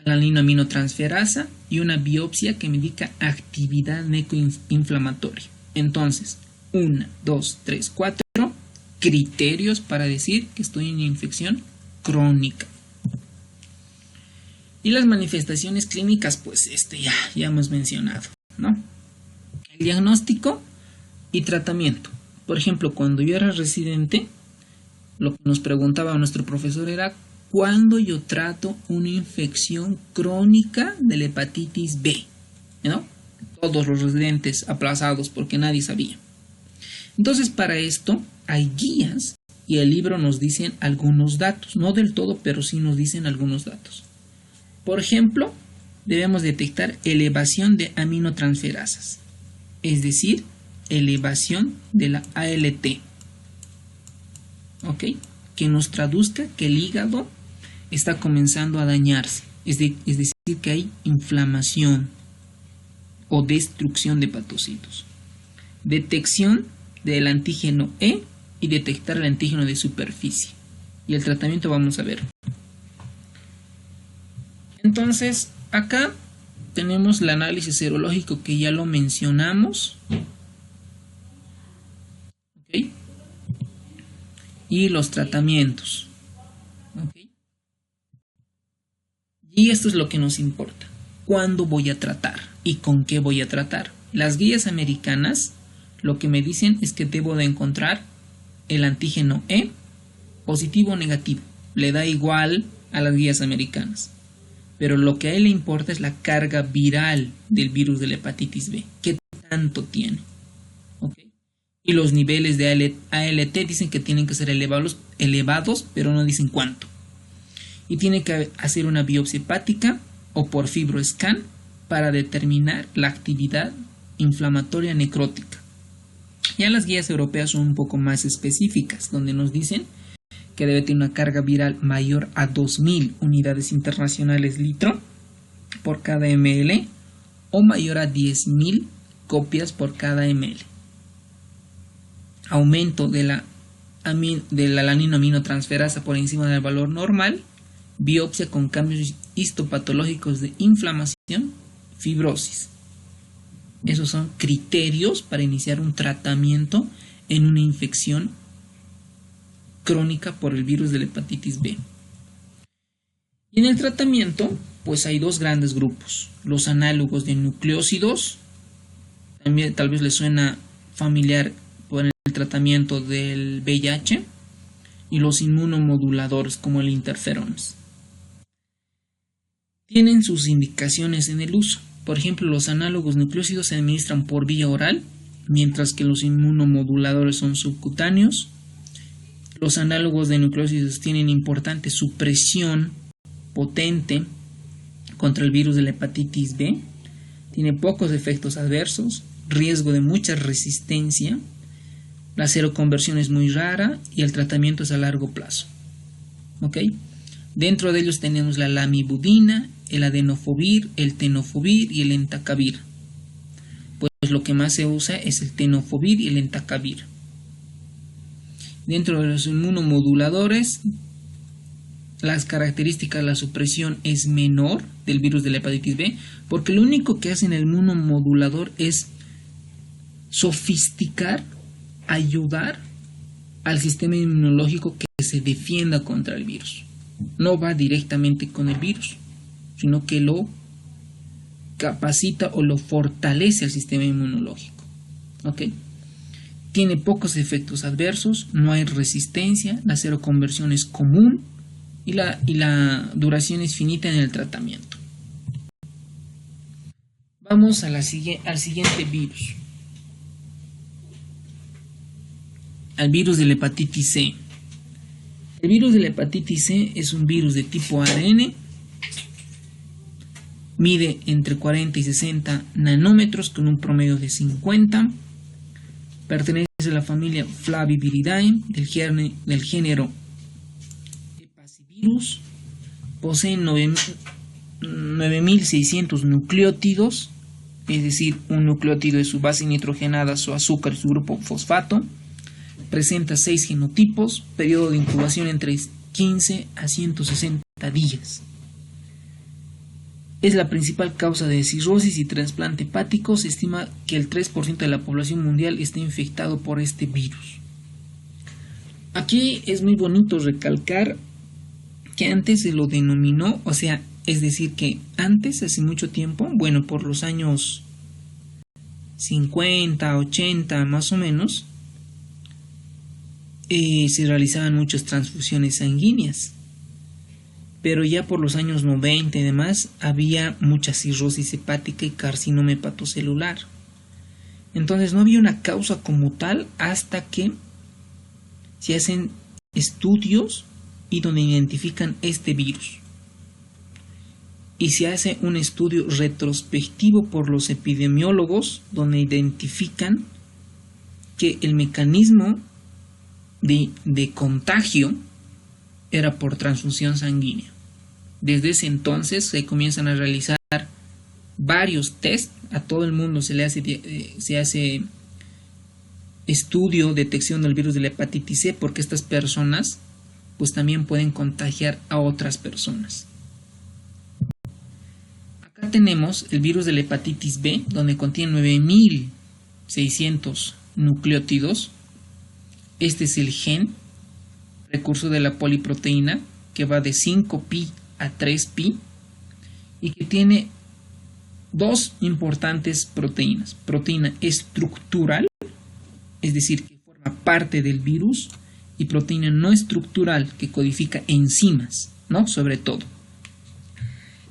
alaninoaminotransferasa y una biopsia que me indica actividad necroinflamatoria. Entonces, 1, 2, 3, 4 criterios para decir que estoy en infección crónica. Y las manifestaciones clínicas, pues ya hemos mencionado, ¿no? El diagnóstico y tratamiento. Por ejemplo, cuando yo era residente, lo que nos preguntaba nuestro profesor era ¿cuándo yo trato una infección crónica de la hepatitis B? ¿No? Todos los residentes aplazados porque nadie sabía. Entonces, para esto hay guías y el libro nos dicen algunos datos, no del todo, pero sí nos dicen algunos datos. Por ejemplo, debemos detectar elevación de aminotransferasas, es decir, elevación de la ALT. ¿Ok? Que nos traduzca que el hígado está comenzando a dañarse, es decir, que hay inflamación o destrucción de hepatocitos. Detección del antígeno E y detectar el antígeno de superficie. Y el tratamiento vamos a ver. Entonces, acá tenemos el análisis serológico que ya lo mencionamos. ¿Ok? Y los tratamientos. ¿Ok? Y esto es lo que nos importa. ¿Cuándo voy a tratar? ¿Y con qué voy a tratar? Las guías americanas lo que me dicen es que debo de encontrar el antígeno E positivo o negativo. Le da igual a las guías americanas. Pero lo que a él le importa es la carga viral del virus de la hepatitis B. ¿Qué tanto tiene? ¿Okay? Y los niveles de ALT dicen que tienen que ser elevados, pero no dicen cuánto. Y tiene que hacer una biopsia hepática o por fibroscan para determinar la actividad inflamatoria necrótica. Ya las guías europeas son un poco más específicas, donde nos dicen que debe tener una carga viral mayor a 2000 unidades internacionales litro por cada ml o mayor a 10.000 copias por cada ml. Aumento de la alaninoaminotransferasa por encima del valor normal, biopsia con cambios histopatológicos de inflamación, fibrosis. Esos son criterios para iniciar un tratamiento en una infección crónica por el virus de la hepatitis B. Y en el tratamiento, pues hay dos grandes grupos. Los análogos de nucleósidos, también tal vez les suena familiar por el tratamiento del VIH, y los inmunomoduladores como el interferones. Tienen sus indicaciones en el uso. Por ejemplo, los análogos nucleósidos se administran por vía oral, mientras que los inmunomoduladores son subcutáneos. Los análogos de nucleósidos tienen importante supresión potente contra el virus de la hepatitis B, tiene pocos efectos adversos, riesgo de mucha resistencia, la seroconversión es muy rara y el tratamiento es a largo plazo. ¿Ok? Dentro de ellos tenemos la lamivudina, el adenofovir, el tenofovir y el entacavir. Pues lo que más se usa es el tenofovir y el entacavir. Dentro de los inmunomoduladores, las características de la supresión es menor del virus de la hepatitis B, porque lo único que hace en el inmunomodulador es sofisticar, ayudar al sistema inmunológico que se defienda contra el virus. No va directamente con el virus, sino que lo capacita o lo fortalece al sistema inmunológico. ¿Ok? Tiene pocos efectos adversos, no hay resistencia, la seroconversión es común y la duración es finita en el tratamiento. Vamos a al siguiente virus. Al virus de la hepatitis C. El virus de la hepatitis C es un virus de tipo ADN, mide entre 40 y 60 nanómetros con un promedio de 50, pertenece a la familia Flaviviridae del género Hepacivirus, posee 9600 nucleótidos, es decir, un nucleótido es su base nitrogenada, su azúcar y su grupo fosfato. Presenta 6 genotipos, periodo de incubación entre 15 a 160 días. Es la principal causa de cirrosis y trasplante hepático. Se estima que el 3% de la población mundial está infectado por este virus. Aquí es muy bonito recalcar que antes se lo denominó, es decir, que antes, hace mucho tiempo, por los años 50, 80 más o menos, se realizaban muchas transfusiones sanguíneas, pero ya por los años 90 y demás había mucha cirrosis hepática y carcinoma hepatocelular. Entonces no había una causa como tal hasta que se hacen estudios y donde identifican este virus y se hace un estudio retrospectivo por los epidemiólogos donde identifican que el mecanismo de contagio era por transfusión sanguínea. Desde ese entonces se comienzan a realizar varios test, a todo el mundo se hace estudio, detección del virus de la hepatitis C, porque estas personas pues también pueden contagiar a otras personas. Acá tenemos el virus de la hepatitis B, donde contiene 9600 nucleótidos. Este es el gen precursor de la poliproteína, que va de 5pi a 3pi y que tiene dos importantes proteínas: proteína estructural, es decir, que forma parte del virus, y proteína no estructural, que codifica enzimas, ¿no? Sobre todo.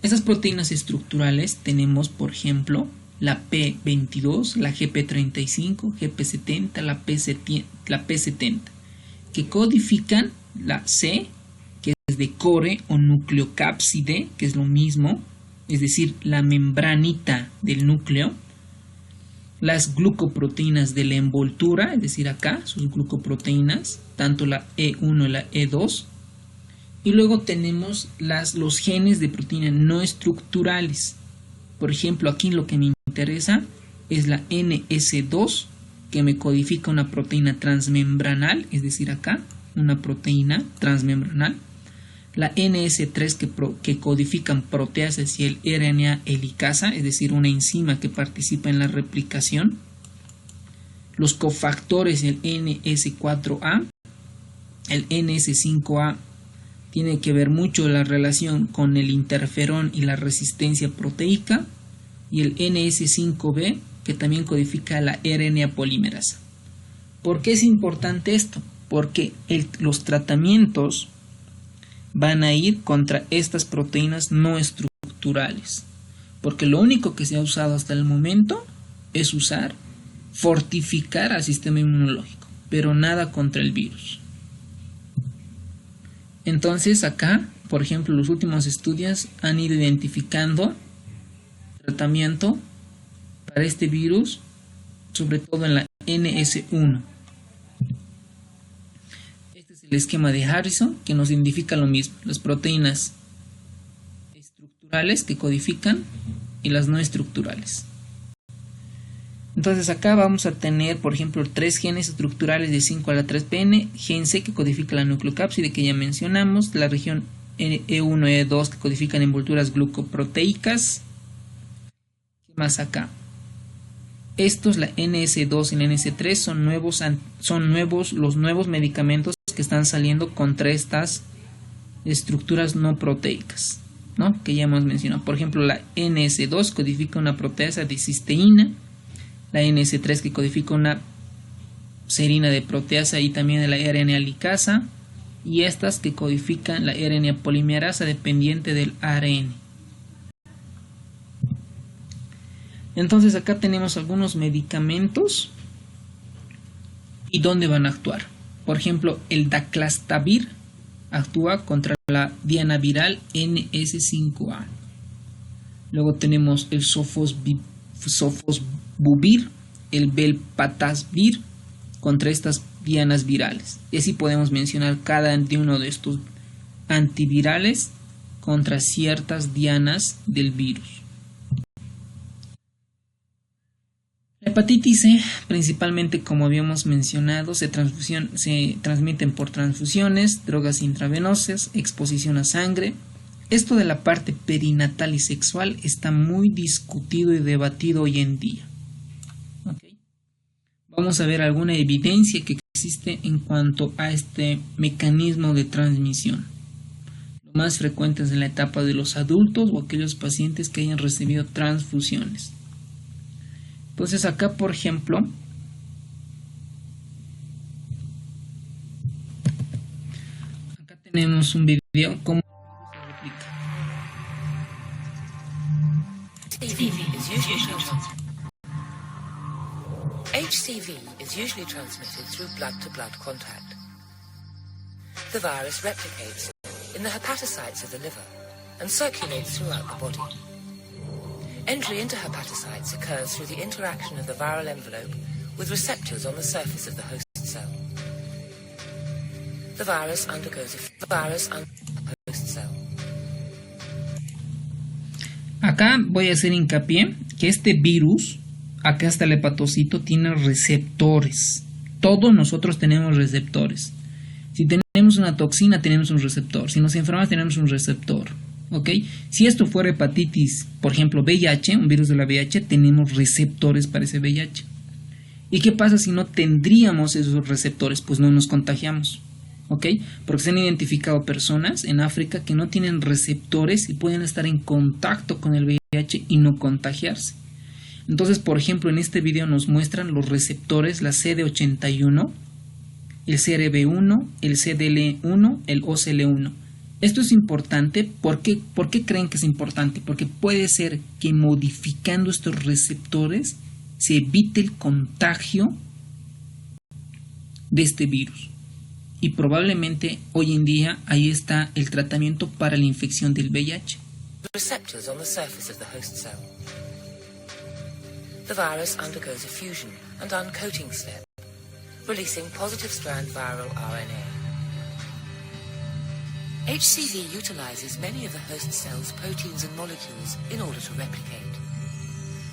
Estas proteínas estructurales tenemos, por ejemplo, la P22, la GP35, GP70, la P70, que codifican la C, que es de core o nucleocápside, que es lo mismo, es decir, la membranita del núcleo, las glucoproteínas de la envoltura, es decir, acá sus glucoproteínas, tanto la E1 y la E2, y luego tenemos los genes de proteína no estructurales. Por ejemplo, aquí lo que me interesa es la NS2, que me codifica una proteína transmembranal, es decir, acá una proteína transmembranal. La NS3 que codifican proteasas y el RNA helicasa, es decir, una enzima que participa en la replicación. Los cofactores, el NS4A, el NS5A, tiene que ver mucho la relación con el interferón y la resistencia proteica, y el NS5B, que también codifica la RNA polimerasa. ¿Por qué es importante esto? Porque los tratamientos van a ir contra estas proteínas no estructurales, porque lo único que se ha usado hasta el momento es fortificar al sistema inmunológico, pero nada contra el virus. Entonces acá, por ejemplo, los últimos estudios han ido identificando tratamiento para este virus, sobre todo en la NS1. Este es el esquema de Harrison, que nos identifica lo mismo: las proteínas estructurales que codifican y las no estructurales. Entonces acá vamos a tener, por ejemplo, 3 genes estructurales de 5 a la 3PN, gen C que codifica la nucleocápside que ya mencionamos, la región E1 y E2 que codifican envolturas glucoproteicas. ¿Qué más acá? Estos, la NS2 y la NS3, son los nuevos medicamentos que están saliendo contra estas estructuras no proteicas, ¿no? Que ya hemos mencionado. Por ejemplo, la NS2 codifica una proteasa de cisteína, la NS3 que codifica una serina de proteasa y también de la RNA licasa, y estas que codifican la RNA polimerasa dependiente del ARN. Entonces acá tenemos algunos medicamentos y dónde van a actuar. Por ejemplo, el daclastavir actúa contra la diana viral NS5A. Luego tenemos el sofosbuvir, el velpatasvir contra estas dianas virales. Y así podemos mencionar cada uno de estos antivirales contra ciertas dianas del virus. La hepatitis C, principalmente como habíamos mencionado, se transmiten por transfusiones, drogas intravenosas, exposición a sangre. Esto de la parte perinatal y sexual está muy discutido y debatido hoy en día. ¿Okay? Vamos a ver alguna evidencia que existe en cuanto a este mecanismo de transmisión. Lo más frecuente es en la etapa de los adultos o aquellos pacientes que hayan recibido transfusiones. Entonces acá, por ejemplo, acá tenemos un video como se replica. HCV is usually transmitted through blood-to-blood contact. The virus replicates in the hepatocytes of the liver and circulates throughout the body. Entry into hepatocytes occurs through the interaction of the viral envelope with receptors on the surface of the host cell. The virus undergoes a host cell. Acá voy a hacer hincapié que este virus, acá está el hepatocito, tiene receptores. Todos nosotros tenemos receptores. Si tenemos una toxina, tenemos un receptor. Si nos enfermamos, tenemos un receptor. ¿Ok? Si esto fuera hepatitis, por ejemplo, VIH, un virus de la VIH, tenemos receptores para ese VIH. ¿Y qué pasa si no tendríamos esos receptores? Pues no nos contagiamos. ¿Ok? Porque se han identificado personas en África que no tienen receptores y pueden estar en contacto con el VIH y no contagiarse. Entonces, por ejemplo, en este video nos muestran los receptores, la CD81, el CRB1, el CDL1, el OCL1. Esto es importante. ¿Por qué creen que es importante? Porque puede ser que modificando estos receptores se evite el contagio de este virus. Y probablemente hoy en día ahí está el tratamiento para la infección del VIH. Receptors on the surface of the host cell. The virus undergoes a fusion and uncoating step, releasing positive strand viral RNA. HCV utilizes many of the host cell's proteins and molecules in order to replicate.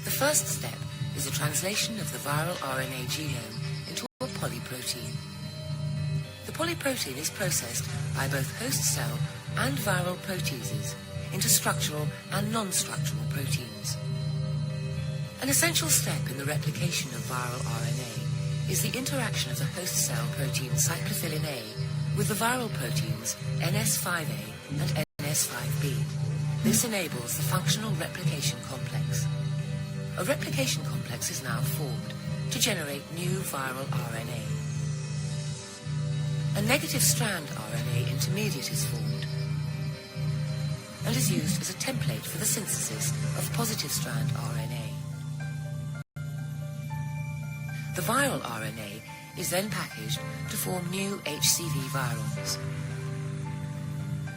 The first step is the translation of the viral RNA genome into a polyprotein. The polyprotein is processed by both host cell and viral proteases into structural and non-structural proteins. An essential step in the replication of viral RNA is the interaction of the host cell protein cyclophilin A with the viral proteins NS5A and NS5B. This enables the functional replication complex. A replication complex is now formed to generate new viral RNA. A negative strand RNA intermediate is formed and is used as a template for the synthesis of positive strand RNA. The viral RNA is then packaged to form new HCV virons.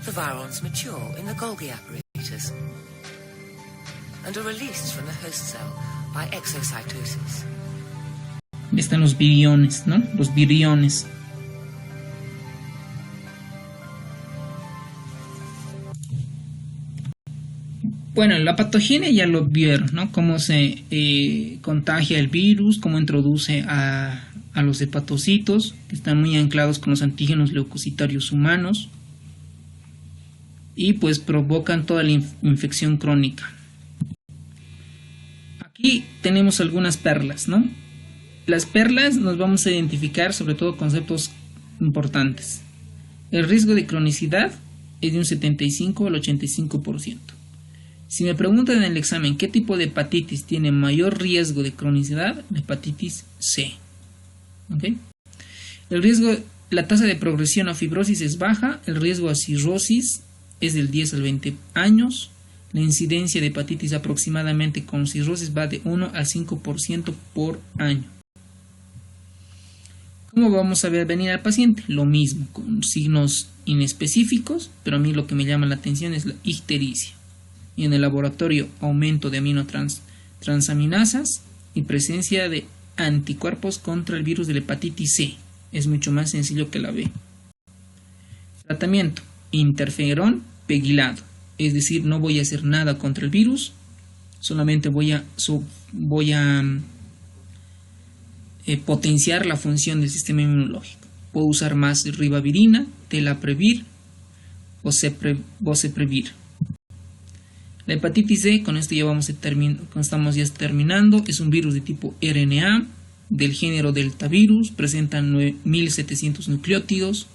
The virons mature in the Golgi apparatus and are released from the host cell by exocytosis. Están los viriones, ¿no? Los viriones. Bueno, la patogenia ya lo vieron, ¿no? Cómo se contagia el virus, cómo introduce a los hepatocitos, que están muy anclados con los antígenos leucocitarios humanos, y pues provocan toda la infección crónica. Aquí tenemos algunas perlas, ¿no? Las perlas nos vamos a identificar sobre todo conceptos importantes. El riesgo de cronicidad es de un 75 al 85%. Si me preguntan en el examen qué tipo de hepatitis tiene mayor riesgo de cronicidad, la hepatitis C. ¿Okay? La tasa de progresión a fibrosis es baja, el riesgo a cirrosis es del 10 al 20 años, la incidencia de hepatitis aproximadamente con cirrosis va de 1 al 5% por año. ¿Cómo vamos a ver venir al paciente? Lo mismo, con signos inespecíficos, pero a mí lo que me llama la atención es la ictericia. Y en el laboratorio aumento de aminotransaminasas y presencia de anticuerpos contra el virus de la hepatitis C. Es mucho más sencillo que la B. Tratamiento: interferón pegilado, es decir, no voy a hacer nada contra el virus, solamente voy a potenciar la función del sistema inmunológico. Puedo usar más ribavirina, telaprevir o boceprevir. La hepatitis C, con esto ya estamos ya terminando, es un virus de tipo RNA del género deltavirus, presenta 9700 nucleótidos,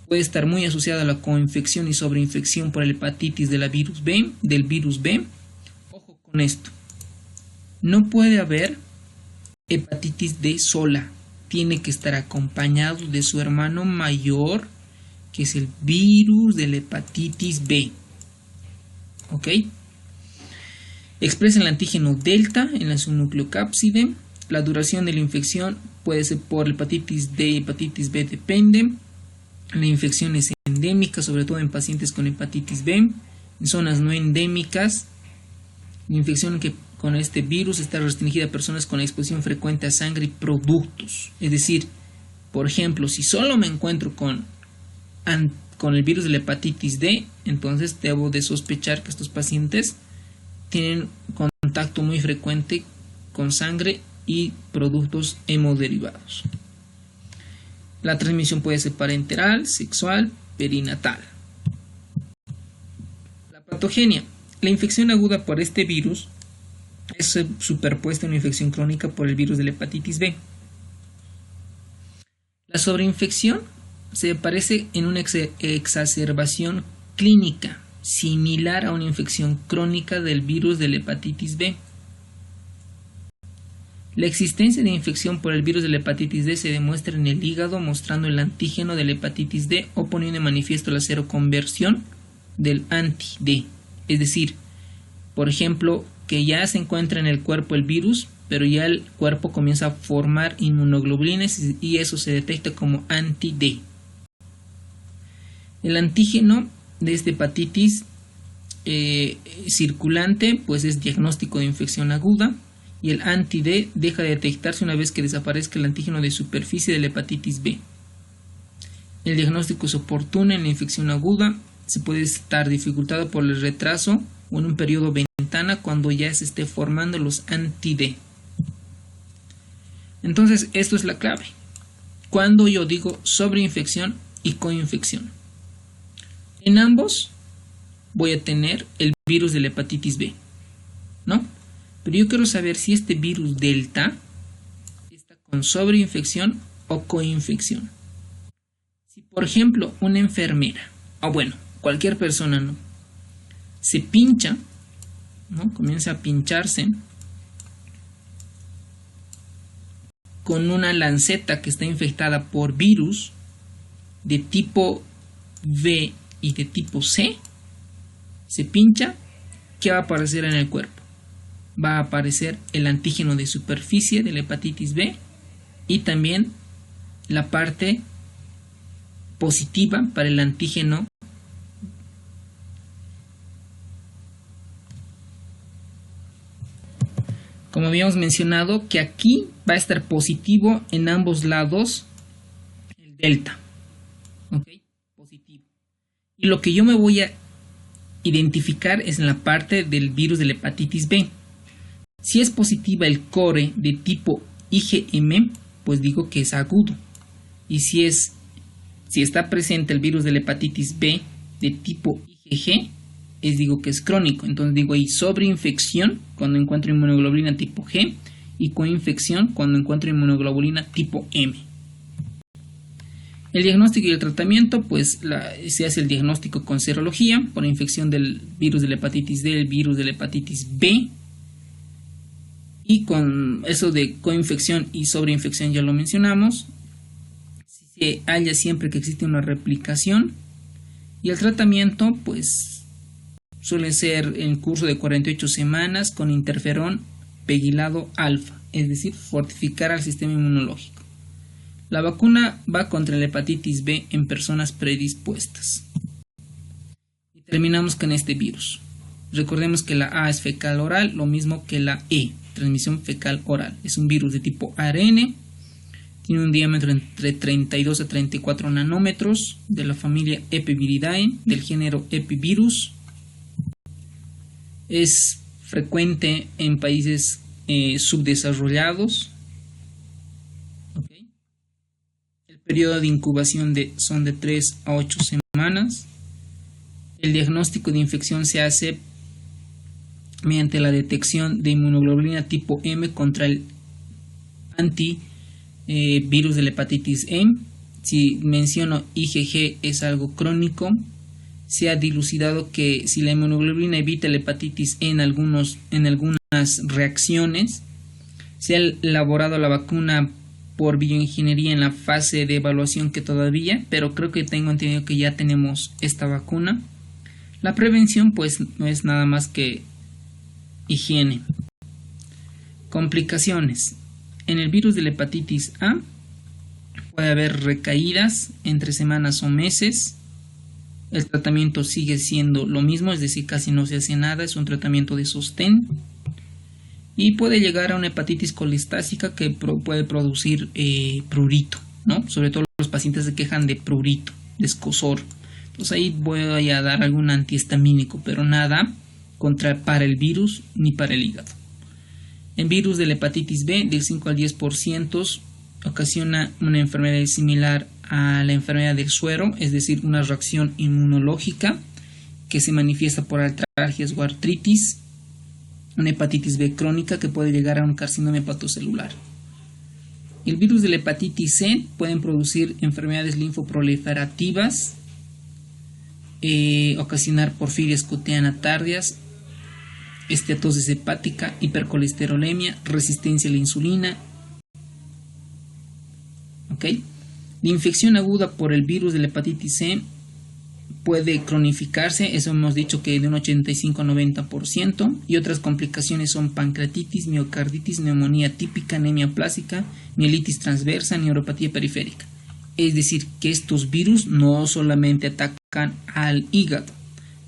puede estar muy asociada a la coinfección y sobreinfección por la hepatitis del virus B. Ojo con esto, no puede haber hepatitis D sola, tiene que estar acompañado de su hermano mayor, que es el virus de la hepatitis B. ¿Ok? Expresa el antígeno delta en la subnucleocápside. La duración de la infección puede ser por hepatitis D y hepatitis B, depende. La infección es endémica, sobre todo en pacientes con hepatitis B. En zonas no endémicas, la infección con este virus está restringida a personas con exposición frecuente a sangre y productos. Es decir, por ejemplo, si solo me encuentro con el virus de la hepatitis D, entonces debo de sospechar que estos pacientes tienen contacto muy frecuente con sangre y productos hemoderivados. La transmisión puede ser parenteral, sexual, perinatal. La patogenia. La infección aguda por este virus es superpuesta a una infección crónica por el virus de la hepatitis B. La sobreinfección se aparece en una exacerbación clínica similar a una infección crónica del virus de la hepatitis B. La existencia de infección por el virus de la hepatitis D se demuestra en el hígado mostrando el antígeno de la hepatitis D o poniendo de manifiesto la seroconversión del anti-D. Es decir, por ejemplo, que ya se encuentra en el cuerpo el virus, pero ya el cuerpo comienza a formar inmunoglobulinas y eso se detecta como anti-D. El antígeno de esta hepatitis circulante pues es diagnóstico de infección aguda y el anti-D deja de detectarse una vez que desaparezca el antígeno de superficie de la hepatitis B. El diagnóstico es oportuno en la infección aguda, se puede estar dificultado por el retraso o en un periodo ventana cuando ya se esté formando los anti-D. Entonces, esto es la clave. Cuando yo digo sobreinfección y coinfección. En ambos voy a tener el virus de la hepatitis B, ¿no? Pero yo quiero saber si este virus delta está con sobreinfección o coinfección. Si, por ejemplo, una enfermera, o bueno, cualquier persona, ¿no?, se pincha, ¿no?, comienza a pincharse con una lanceta que está infectada por virus de tipo B y de tipo C, se pincha, ¿qué va a aparecer en el cuerpo? Va a aparecer el antígeno de superficie de la hepatitis B y también la parte positiva para el antígeno como habíamos mencionado, que aquí va a estar positivo en ambos lados el delta. ¿Ok? Positivo. Y lo que yo me voy a identificar es en la parte del virus de la hepatitis B. Si es positiva el core de tipo IgM, pues digo que es agudo. Y si está presente el virus de la hepatitis B de tipo IgG, digo que es crónico. Entonces digo ahí sobreinfección cuando encuentro inmunoglobulina tipo G y coinfección cuando encuentro inmunoglobulina tipo M. El diagnóstico y el tratamiento, pues se hace el diagnóstico con serología por infección del virus de la hepatitis D, el virus de la hepatitis B. Y con eso de coinfección y sobreinfección ya lo mencionamos. Se halla siempre que existe una replicación. Y el tratamiento, pues, suele ser en curso de 48 semanas con interferón pegilado alfa, es decir, fortificar al sistema inmunológico. La vacuna va contra la hepatitis B en personas predispuestas. Y terminamos con este virus. Recordemos que la A es fecal oral, lo mismo que la E, transmisión fecal oral. Es un virus de tipo ARN, tiene un diámetro entre 32 a 34 nanómetros, de la familia Epiviridae, del género Epivirus. Es frecuente en países subdesarrollados. ¿Okay? El periodo de incubación son de 3 a 8 semanas. El diagnóstico de infección se hace mediante la detección de inmunoglobulina tipo M contra el antivirus de la hepatitis E. Si menciono IgG es algo crónico. Se ha dilucidado que si la inmunoglobulina evita la hepatitis E en algunas reacciones, se ha elaborado la vacuna por bioingeniería en la fase de evaluación que todavía, pero creo que tengo entendido que ya tenemos esta vacuna. La prevención pues no es nada más que higiene. Complicaciones. En el virus de la hepatitis A puede haber recaídas entre semanas o meses. El tratamiento sigue siendo lo mismo, es decir, casi no se hace nada, es un tratamiento de sostén. Y puede llegar a una hepatitis colistásica que puede producir prurito, ¿no? Sobre todo los pacientes se quejan de prurito, de escozor. Entonces ahí voy a dar algún antihistamínico, pero nada para el virus ni para el hígado. El virus de la hepatitis B, del 5 al 10%, ocasiona una enfermedad similar a la enfermedad del suero, es decir, una reacción inmunológica que se manifiesta por artralgias o artritis, una hepatitis B crónica que puede llegar a un carcinoma hepatocelular. El virus de la hepatitis C pueden producir enfermedades linfoproliferativas, ocasionar porfirias cutáneas tardías, esteatosis hepática, hipercolesterolemia, resistencia a la insulina. ¿Okay? La infección aguda por el virus de la hepatitis C puede cronificarse, eso hemos dicho que de un 85 a 90%, y otras complicaciones son pancreatitis, miocarditis, neumonía típica, anemia plástica, mielitis transversa, neuropatía periférica. Es decir, que estos virus no solamente atacan al hígado,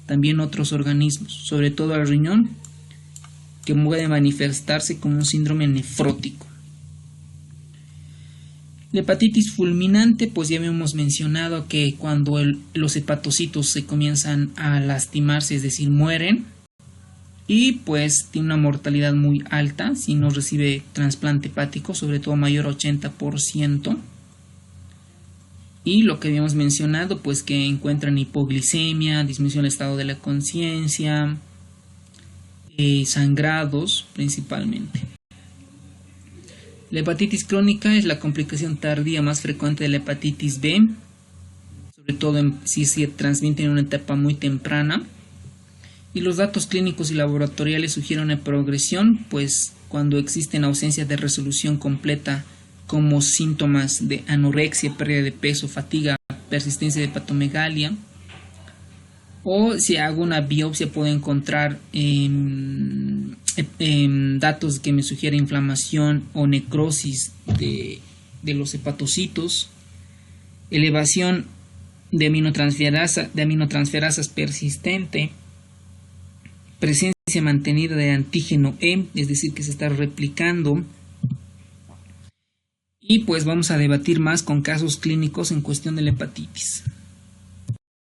también otros organismos, sobre todo al riñón, que puede manifestarse como un síndrome nefrótico. La hepatitis fulminante, pues ya habíamos mencionado que cuando los hepatocitos se comienzan a lastimarse, es decir, mueren, y pues tiene una mortalidad muy alta si no recibe trasplante hepático, sobre todo mayor a 80%. Y lo que habíamos mencionado, pues que encuentran hipoglicemia, disminución del estado de la conciencia, sangrados principalmente. La hepatitis crónica es la complicación tardía más frecuente de la hepatitis B, sobre todo si se transmite en una etapa muy temprana. Y los datos clínicos y laboratoriales sugieren una progresión, pues cuando existen ausencias de resolución completa como síntomas de anorexia, pérdida de peso, fatiga, persistencia de hepatomegalia. O si hago una biopsia puedo encontrar datos que me sugieren inflamación o necrosis de los hepatocitos, elevación de aminotransferasas persistente, presencia mantenida de antígeno E, es decir, que se está replicando. Y pues vamos a debatir más con casos clínicos en cuestión de la hepatitis.